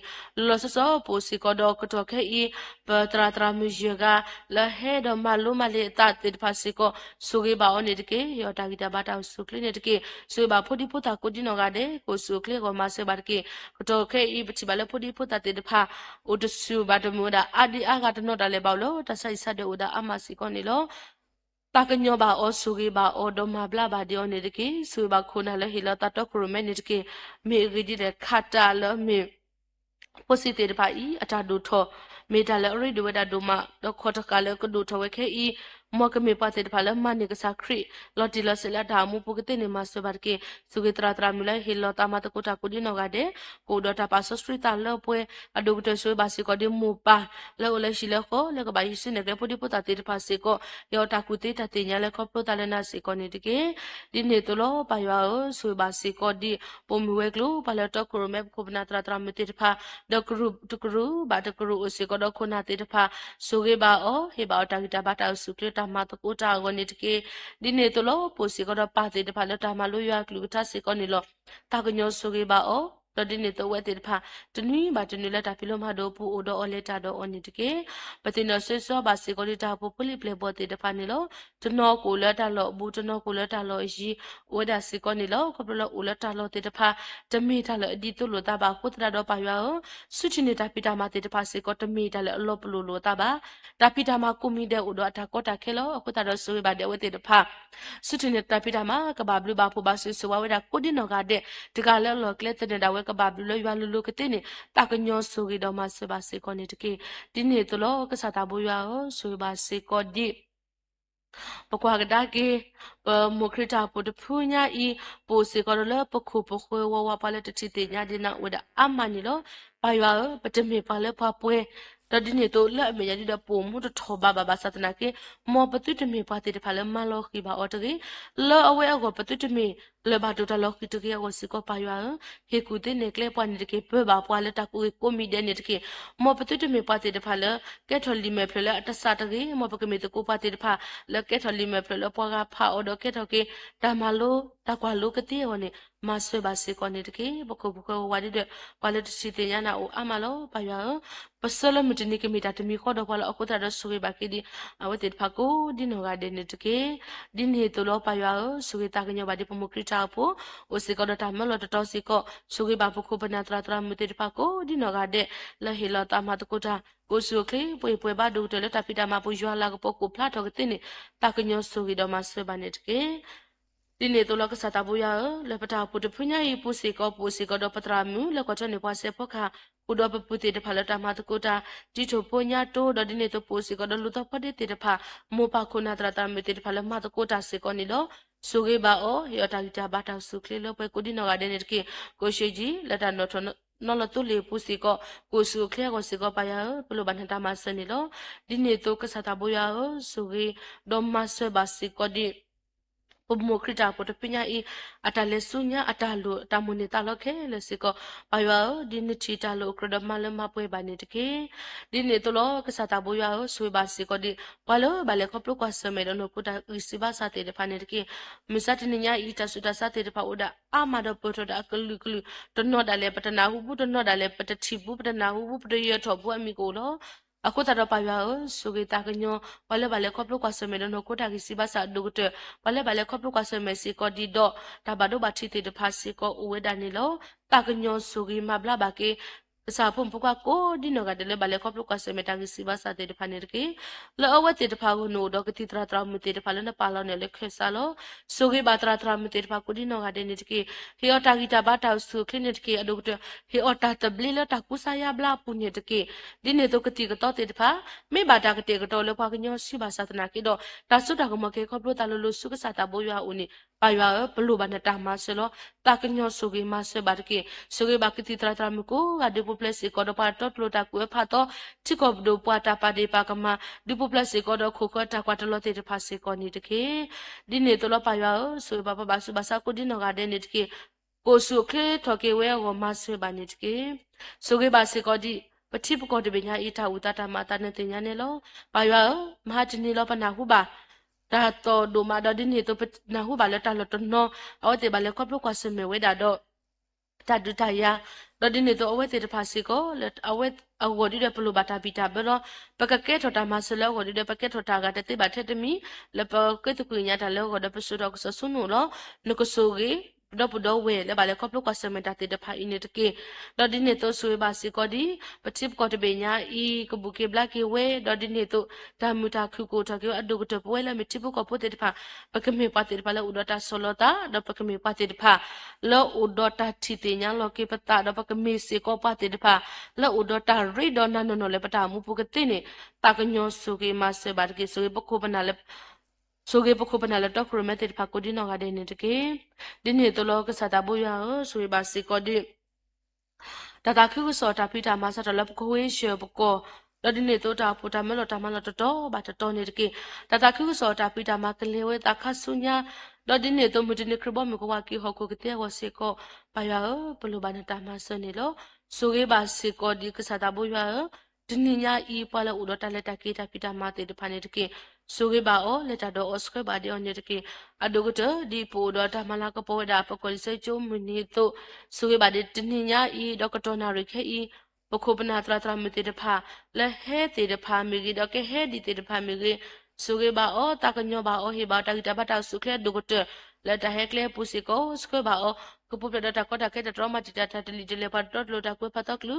lo so po se ko do ko to ke I pa tra tra mu je ga le he do ma lo ma le ta te pha se ko so ge ba o ne de ke yo ta gi ta ba ta so kle ne de ke so ba pho di pho ta ko di no ga de ko so kle ko ma se ba de ke ko to ke I pa chi ba le pho di pho ta te de pha o de su ba de mu da a di a ga de no da le ba lo ta sai sa de o da a ma si ko ni lo ta ka nyo ba o su ge ba o do ma bla ba de o ne de ke su ba ko na le hi la ta to ko me ne de ke me ri di de khata lo me positive ba I ata do tho me da le ri de da do ma do kho ta ka le ko do tho we ke I mo ke me pa te pha le ma ne ka sa khri lo ti lo se la da mu pu ke te ne ma so ba ke su ge tra tra mi le hi lo ta ma ta ko ta ko di no ga de ko do ta pa so street ta lo pwe adu te so ba si ko de mu pa le o le shi le ko le ko ba yi sin ne ke pu di pu ta te pha se ko yo ta ku te ta te nya le ko pu ta le na se ko ne de ke di ne to lo pa yo so ba si ko di po mi we klo pa le to ko me ko na tra tra mi te pha do group to group ba to group o se ko do ko na te pha so ge ba o he ba ta ki ta ba ta su kle ta ma to ko ta go ne de ke di ne to lo po se ko do pa te pha le ta ma lo ya klu ta se ko ni lo ta ko nyo so ge ba o do di ne to we te pha tu ni ba tu ni la ta pi lo ma do pu o do o le ta do o ni de ke pa ti no se so ba se ko di ta po pu li ple bo te pha ni lo tu no ko le ta lo bu tu no ko le ta lo yi o da se ko ni lo ko lo o le ta lo te pha te mi ta lo di tu lo ta ba ko ta do pa ya o su chi ni ta pi ta ma te pha se ko te mi ta lo lo pu lo ta ba ta pi ta ma ku mi de o do ta ko ta ke lo ko ta do so ba de we te pha su chi ni ta pi ta ma ka ba blu ba pu ba su so wa we da ko di no ga de ti ka le lo kle te ne da we ka ba blu lo ya lo ke te ni ta ka nyo so gi do ma se ba se ko ni te ke di ne to lo ka sa ta bo ya o so ba se ko diปกว่าก็ได้กี่มุขริตาปุถุพูญาอีปูสิก็เลยปกคูปกคุยวาวปาเลตติติญาดินะวดาอามานิโลปายว่าปะเจมีปาเลพาป่วยตอนนี้ตัวเล่เมียดีดาปูมุตทบาบาบาสัตนาเกมอปตุตมีปาติพาเลมาโลกีบาออตกีเลเอาไว้ก็ปตุตมีเลบาตุตาโลกิตกีก็สิก็ปายว่าเฮกุติเนเคเลปานิตกีเปบาปาเลตากุโกมีเดนิตกีมอปตุตมีปาติพาเลแกทอลิเมเพลอัตสัตกีมอปกมีตกูปาติพาเลแกทอลิเมเพลปากาพาออดแกทอกีตามาโลตากว่าโลกติโอเน မဆွဲပါစေကောနေတကေဘခုဘခုဝါဒီတဲ့ကွာလက်စီတင်ရနာအိုအမလောပါရပစလမတနိကမီတာတမီခေါ်တော့ကွာအခုတာတော့ဆိုရပါကေဒီအဝတ်တဖကိုဒီနောကတဲ့နေတကေဒီနေတလောပါရဆိုရတာကညဘာဒီပမုခရတာဖို့အိုစီကောတာမလောတတော်စီကောဆိုရပါဘခုပနာတရာတရာမတေတဖကိုဒီနောကတဲ့လဟီလာတာမတကိုတာကိုစုခေပွေပါဒူတလတပိတာမပူရွာလာကပကိုဖလာတော့ကတင်းနေတာကညဆိုရတော့မဆွဲပါနေတကေဒီနေ့တော့လကစားတဘူးရလပတာပုတဖွညာဤပုစီကောတော့ပတရာမူလကချနေပွားစေဖခပုဒပပုတိတဖလတာမတကိုတာဒီချိုပွညာတိုးတော့ဒီနေ့တော့ပုစီကောတော့လူတော့ဖတဲ့တေတဖမောပခုနာတရတာမေတေတဖလမတကိုတာစေကောနီလောဆိုကေပါအောရတာကြဘာတာစုခလေလောပဲကိုဒီနောကတဲ့နေတကေကိုရှိကြီးလက်တာနော်ထနော်လတုလေပုစီကောကိုစုခလေကိုစီကောပါရပလိုဘန်တာမစနေလောဒီနေ့တော့ကစားတဘူးရဆိုကေဒေါ်မဆွဲပါစီကောဒီပမခရတာပတပညာဤအတလဲဆုညာအတလူတမနေတလခဲလစကပါယောဒီနချီတလူကရဒမလမပွဲပါနေတကေဒီနေတလောကစားတဘယောဆွေပါစီကဒီဘလောဘလေကပလကဆမေဒနပုတာစီဘာစာတေတဖာနေတကေမစ္စတနိညာဤတဆုတစာတေတဖာဥဒအာမဒပထဒကလူကလူတနောဒလေပတနာဟုပုတနောဒလေပတတိပုပတနာဟုပုပတရထောပုအမိကိုလောအခုတရပါရဆိုကေတာကညောဘလဘလခေါပလုကဆမေဒနိုကိုတာကစီဘာစာဒုကတဘလဘလခေါပလုကဆမေစီကိုဒီတော့ဒါဘဒိုဘာတီတေတဖာစီကိုဝေဒနီလောတာကညောဆိုကေမဘလာဘာကေစာဖုန်ပကကိုဒီနောကတလေဘလခေါပလုကဆမေတာကစီဘာစာတေတဖာနေတကေလောအဝတေတဖာကိုနိုတော့ကတိတရာတရာမတေတဖာလနပါလောနေလေခေဆာလောဆိုကေဘာတရာတရာမတေတဖာကိုဒီနောကတဲ့နေတကေဟေအတာဂီတာဘာတာဆုခလနေတကေအဒုကတဟေအတာတဘလီလတာကုဆာယဘလာပုနေတကေဒီနေတော့ကတိကတော့တေတဖာမေဘာတာကတေကတော့လောဖာကညောစီဘာစာတနာကေတော့တာဆုတာကမကေခေါပလုတာလောဆုကစာတာဘောယဦးနေပါယဘလူဘနတာမဆလောတာကညောဆုကေမဆဘာတကေဆုကေဘာကတိတရာတရာမကိုအဒီပပလက်စီကောတော့ပါတော့လို့တာကွေဖာတော့ချစ်ကောဒိုပွားတာပါဒီပါကမဒီပပလက်စီကောတော့ခုကောတာကွာတလို့တေတဖာစီကောနေတကေဒီနေတော့ပါယဆုဘာဘာဆုဘာစာကိုဒီနောကတဲ့နေတကေကိုစုခေထော်ကေဝဲကိုမဆွေပါနေတကေဆုကေပါစီကောဒီပတိပကောတပညာဣထဝတတာမတာနေတင်ညာနေလောပါယမဟာတနီလောပနာဟုပါဒါတော့ဒိုမာဒဒီနေတော့နာဟုပါလက်တာလို့တော့နော်အော်တေပါလေကောပလောကဆမေဝဲဒါတော့တာဒူတယာတော့ဒီနေတော့အဝဲတေတဖာစီကိုလက်အဝဲအဝဒီရပလိုဘတာပီတာဘလောပကကဲထော်တာမဆလောကိုဒီရပကဲထော်တာကတဲ့ဘာထက်တမီလပကဲတကူညာတလောကိုဒပဆူတော့ဆဆုနုလောနကဆူဂေတော့ပဒဝဲလေဘာလေကောပလောကဆမေတာတေတဖာအင်းတကေတော့ဒီနေတော့ဆွေပါစီကိုဒီပတိပကောတပေညာဤကဘူကေဘလကေဝဲတော့ဒီနေတော့ဒါမူတာခုကိုတကေအဒုကတပွဲလေမတိပကောပိုတေတဖာပကမေပါတေတဖာလေဥဒတာဆလောတာတော့ပကမေပါတေတဖာလောဥဒတာတီတေညာလောကေပတာတော့ပကမေစီကောပါတေတဖာလောဥဒတာရိဒေါနာနိုလေပတာမူပုကတိနေတာကညောဆုကေမဆေဘာကေဆုပခိုပနာလေဆိုကေပခုပနာလတော့ခရမတေဖာကိုဒီနောကတဲ့နေတကေဒီနေတော့လောကစားတာဘိုးရဆိုရပါစီကိုဒီဒါကခုစောတာပိတာမဆတ်တော့လပကိုဝေးရှေပကိုတော့ဒီနေတော့တာပူတာမလို့တာမလို့တော့ဘာတော့နေတကေဒါကခုစောတာပိတာမကလေးဝဲတာခဆုညာတော့ဒီနေတော့မဒီနေခရဘမကဝကီဟောကိုကတဲ့ဝစေကိုပါရဘလိုဘာနေတာမဆနေလို့ဆိုကေပါစီကိုဒီကစားတာဘိုးရဒီနေညာဤပါလို့တော့တလက်တကေတာပိတာမတေတဖာနေတကေဆိုကေပါအောလက်တာတော့အော်စခွဲပါတဲ့နေတကေအဒုကတဒီပိုတော့တမလာကပေါ်ဒါပကောစေချိုမနီတော့ဆိုကေပါတဲ့တနင်ညာဤတော့ကတော်နာရခဲဤပခုပနာတရာမတေတဖာလဲဟဲတေတဖာမီကြီးတော့ကဲဟဲဒီတေတဖာမီကြီးဆိုကေပါအောတာကညောပါအောဟေပါတာဂီတာဘတာဆုခဲဒုကတလက်တာဟဲကလေပူစီကိုစခွဲပါအောကပုပဒတာကောတာခဲတတော်မတီတာတလီတလေပါတော့လို့တာကွဲဖတ်တော့ကလူ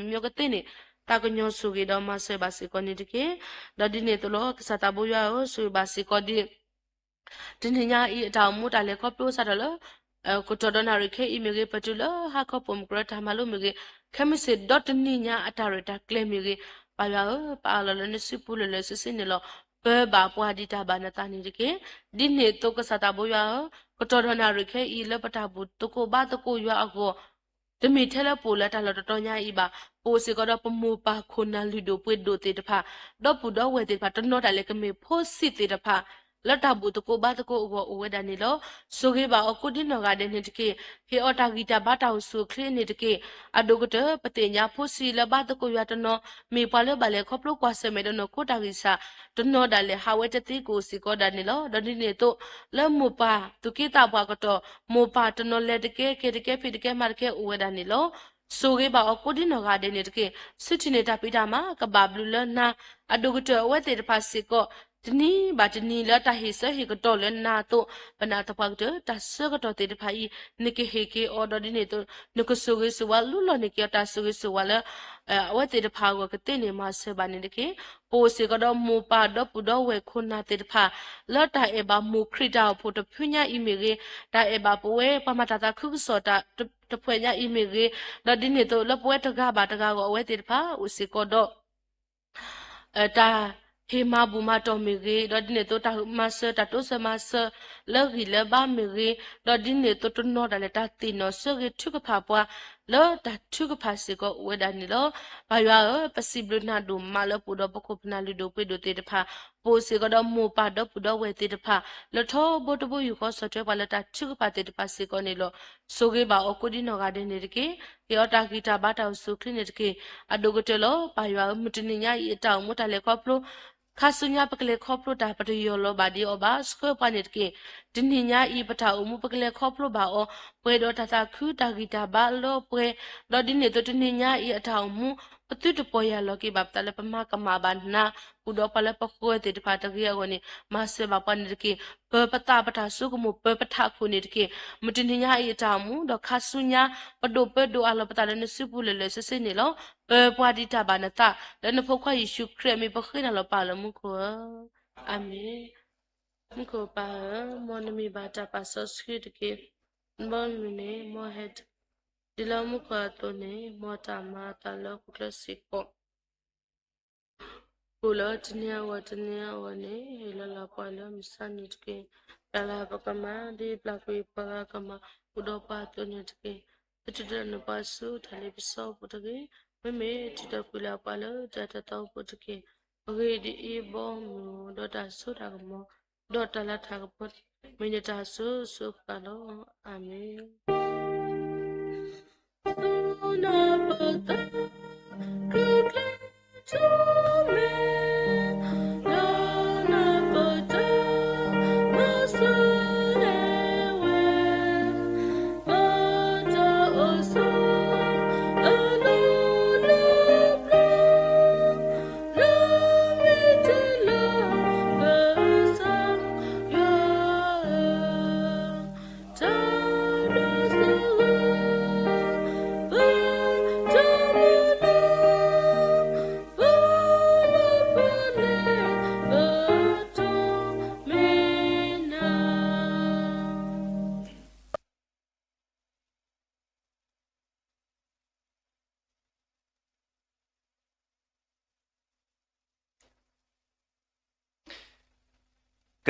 မျိုးကတဲ့နေတာကညောဆုကေတော့မဆွေပါစီကိုနေတကေဒါဒီနေတော့ကစားတာဘိုးရဆွေပါစီကိုဒီနေညာဤအတောင်မူတာလေကောပလို့စားတော့ကိုတော်တော်နာရခေအီမီကေပတူလဟာကောပုံကရတာမလို့မီကေခမစစ်ဒတ်နိညာအတာရတာကလေမီကေပါရပါလလနစပူလလစစနေလောပဲဘာပွားဒီတာဘာနတာနေတကေဒီနေတော့ကစားတာဘိုးရကိုတော်တော်နာရခေဤလပတာဘူးတကိုဘာတကိုရအကောတမီထဲလပိုလက်တာလတော်ညာဤပါပိုစီကတော့ပမူပါခုနာလူဒိုပွေဒိုတေတဖာတော့ပူတော့ဝဲတေတဖာတနောတာလေကမေဖိုးစစ်တေတဖာ လတ်တဘူးတကိုဘာတကိုအဝဲဒါနေလို့ဆိုကေပါအခုဒီနော်ကတဲ့နေတကေဟေအော်တာဂီတာဘာတောက်ဆူခရင်းနေတကေအဒုကတပတိညာဖို့စီလဘာတကိုရတနော်မေပါလဘလေခေါပလို့ကွာစမဲတော့နော်ကိုတာဂီစာတနော်ဒါလေဟာဝဲတတိကိုစီကောဒါနေလို့ဒါဒီနေတော့လမပါသူကေတာဘွားကတော့မောပါတနော်လေတကေကေတကေဖိတကေမာတကေအဝဲဒါနေလို့ဆိုကေပါအခုဒီနော်ကတဲ့နေတကေစစ်ချနေတာပိတာမှာကဘာဘလူလနာအဒုကတဝဲတေတဖာစီကောတနီဘာတနီလာတဟိဆဟေကတော့လဲနာတော့ပနာတပတ်တော့တဆကတော့တေတဖိုင်နိကေဟေကေအော်ဒဒီနေတော့နကဆူကေဆဝလူလနိကေတဆူကေဆဝလာအဝဲတေတဖာကိုကတဲ့နေမှာဆဘာနေတကေပိုစေကတော့မူပါတော့ပူတော့ဝဲခုနာတေတဖာလော်တာအေဘာမူခရစ်တာဖို့တဖွညာအီမေကေဒါအေဘာပွဲပမတာတာခုစောတာတဖွညာအီမေကေလော်ဒီနေတော့လပွဲတကားဘာတကားကိုအဝဲတေတဖာဦးစေကတော့တာဟေမာဘူမာတော်မီရီဒေါ်ဒီနေတော့တာမဆတာတိုဆမဆလော်ဂီလဘာမီရီဒေါ်ဒီနေတော့တနော်ဒါလက်တာတီနော်ဆရီထုကဖာပွားလော်တာထုကဖာစီကိုဝဲဒါနေလောဘာရွာပစီဘလနာဒူမာလပူတော့ပခုပနာလီဒိုပွေဒိုတေတဖာပိုစီကတော့မူပါတော့ပူတော့ဝဲတေတဖာလော်ထောဘိုတဘူယူကိုဆော့ချွဲပါလက်တာထုကဖာတေတဖာစီကိုနေလောဆိုကေပါအကူဒီနော်ကတဲ့နေတကေယောတာဂီတာဘာတောက်ဆုခရနေတကေအဒိုကတလောဘာရွာမတနေညာဤအတောင်မတလေခေါပလိုခါဆုညာပကလေခေါပလိုတာပတယောလောဘာဒီအဘာစခွပနစ်ကေဒီနိညာဤပထာအမှုပကလေခေါပလိုဘာအောပွဲတော်တတာခူတာဂီတာဘာလောပွဲလောဒီနေတတနိညာဤအထောင်မှုပတုတပေါ်ရလောကေဘပ်တလပမကမဘာနာဥဒပလပခွေတေတဖာတကေယောနေမဆေဘပနစ်ကေပပတာပထာဆုကမှုပပထာခုနေတကေမတနိညာဤအထောင်မှုတော့ခါဆုညာပဒိုပဒိုအလပတလနစုပူလေလေဆစနေလောပွာဒီတာဘာနတာလနဖခွာယေရှုခရမေပခိနလောပါလမှုကိုအာမင်မှုကိုပါမောနမီဘာတာပါဆောစခိတကေဘောမီနေမောဟက်ဒီလမှုခွာတိုနေမောတာမာတလောကလစီကိုဘူလောတနီယဝနေဟေလလာပွာလမစနိတကေပလာပကမဒီပလကွေပကမဥဒပါတိုနေတကေတတနပါစုထလေပစောပတကေမမေတတကူလာပါလို့တတတော့ပုတ်ကေဘဂေဒီအေဘောမဒေါ်တာဆိုတာကမောဒေါ်တာလာထာကပုတ်မင်းတာဆုကလောအာမင်နာပတကုကချုမေနာနာပတမဆူနေဝဲဘာတောဆူ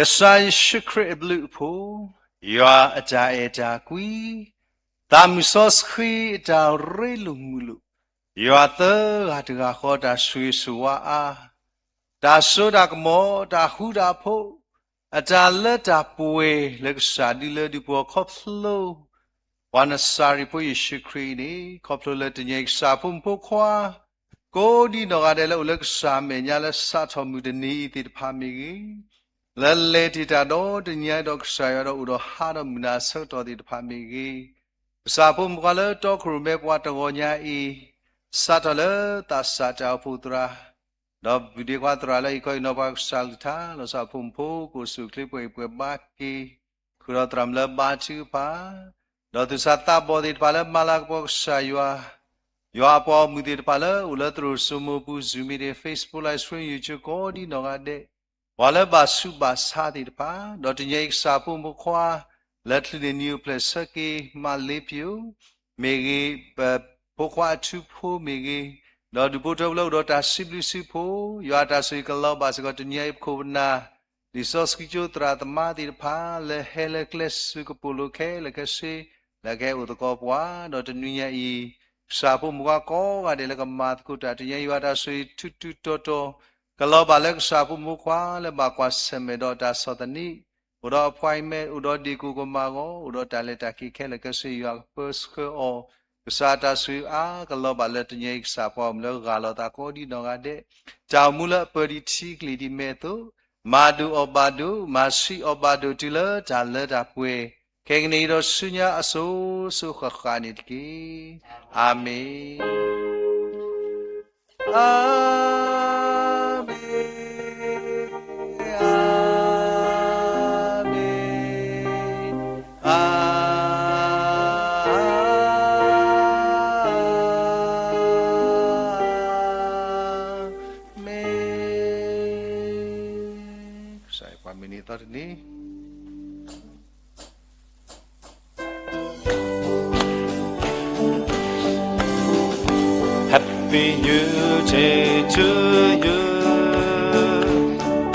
ကဆိုင်ရှုခရဘလူဖိုယွာအကြအကြကွီတာမဆော့စခီတာရေလူမူလူယွာသဂါတကခေါ်တာဆွေဆူဝါအာတာဆိုတာကမောတာဟူတာဖိုအကြလက်တာပွေလက်စာဒီလေဒီပေါ်ခေါပလိုဝါနစာရီပိုယရှုခရီနေခေါပလိုလက်တညိစာဖုန်ဖိုခွာကိုဒီနော်ကတဲ့လက်စာမေညာလက်စာချမှုတနီတိတဖာမီလဲလေတီတာတော့တညတော့ဆာရတော့ဥတော့ဟာတော့မနာဆော့တော်ဒီတဖာမီကြီးစာဖို့မကလည်းတော့ခရမဲပွားတော်ညာဤစာတလေတာစာတောက်ဖူတရာတော့ဗီဒီယိုကွာတရာလေးကိုနော်ပါဆာလတာလို့စာဖို့ဖို့ကိုစုကလစ်ပွဲဘာကီခရတရမ်လဘာချူပါတော့သူစာတာဘောဒီပါလေမလာဘောဆာယွာပေါ်မူဒီပါလေဥလထရဆုမပူဇူမီတဲ့ Facebook live stream YouTube ကိုဒီနော်ကတဲ့ဝါလဘဆုဘစာတိတပါဒေါ်တညိစာဖုန်ဘခွာလက်လီနီယူပလက်စကီမလေးပြူမေဂီဘခွာချူဖိုမေဂီဒေါ်ဒူပိုတော်လို့ဒေါ်တာစီဘလစီဖိုယွာတာဆွေကလောဘာစကတညိခိုနာဒီဆော့စကီချိုတရာတမတိတပါလေဟဲလကလစ်စုကပူလိုခဲလကစီလကဲဥတကောပွာဒေါ်တညိဤစာဖုန်ဘကောကတဲ့လကမာတကုတာတညိယွာတာဆွေထူထူတော်တော် Kalau balik sapu mukwa le bakwa semedo da sotani udah appointment udah di kukumango udah talenta kike le kasi yang first ke o kesata sui kalau balik tunya sapu amlo kalau tako di dongade jauh mula periti klidi metu madu obadu masih obadu tila jale dapwe kengni rosunya aso sukhakanit ki amin amin Saya paminitor ni. Happy New Day to you.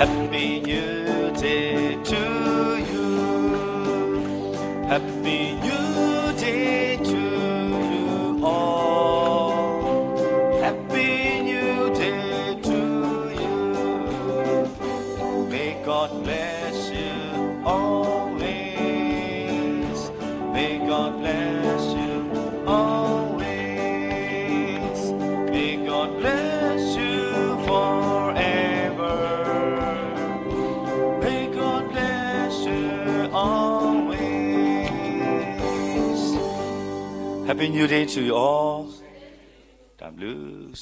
Happy New Day to you. Happy New Day to you all. Happy New Day to you. May God bless you always. May God bless you always. May God bless you forever. May God bless you always. Happy New Day to you all. W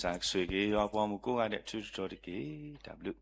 สักสวยกี่ยอพอมุกุกันเด็ดชุดโจทย์กี่ W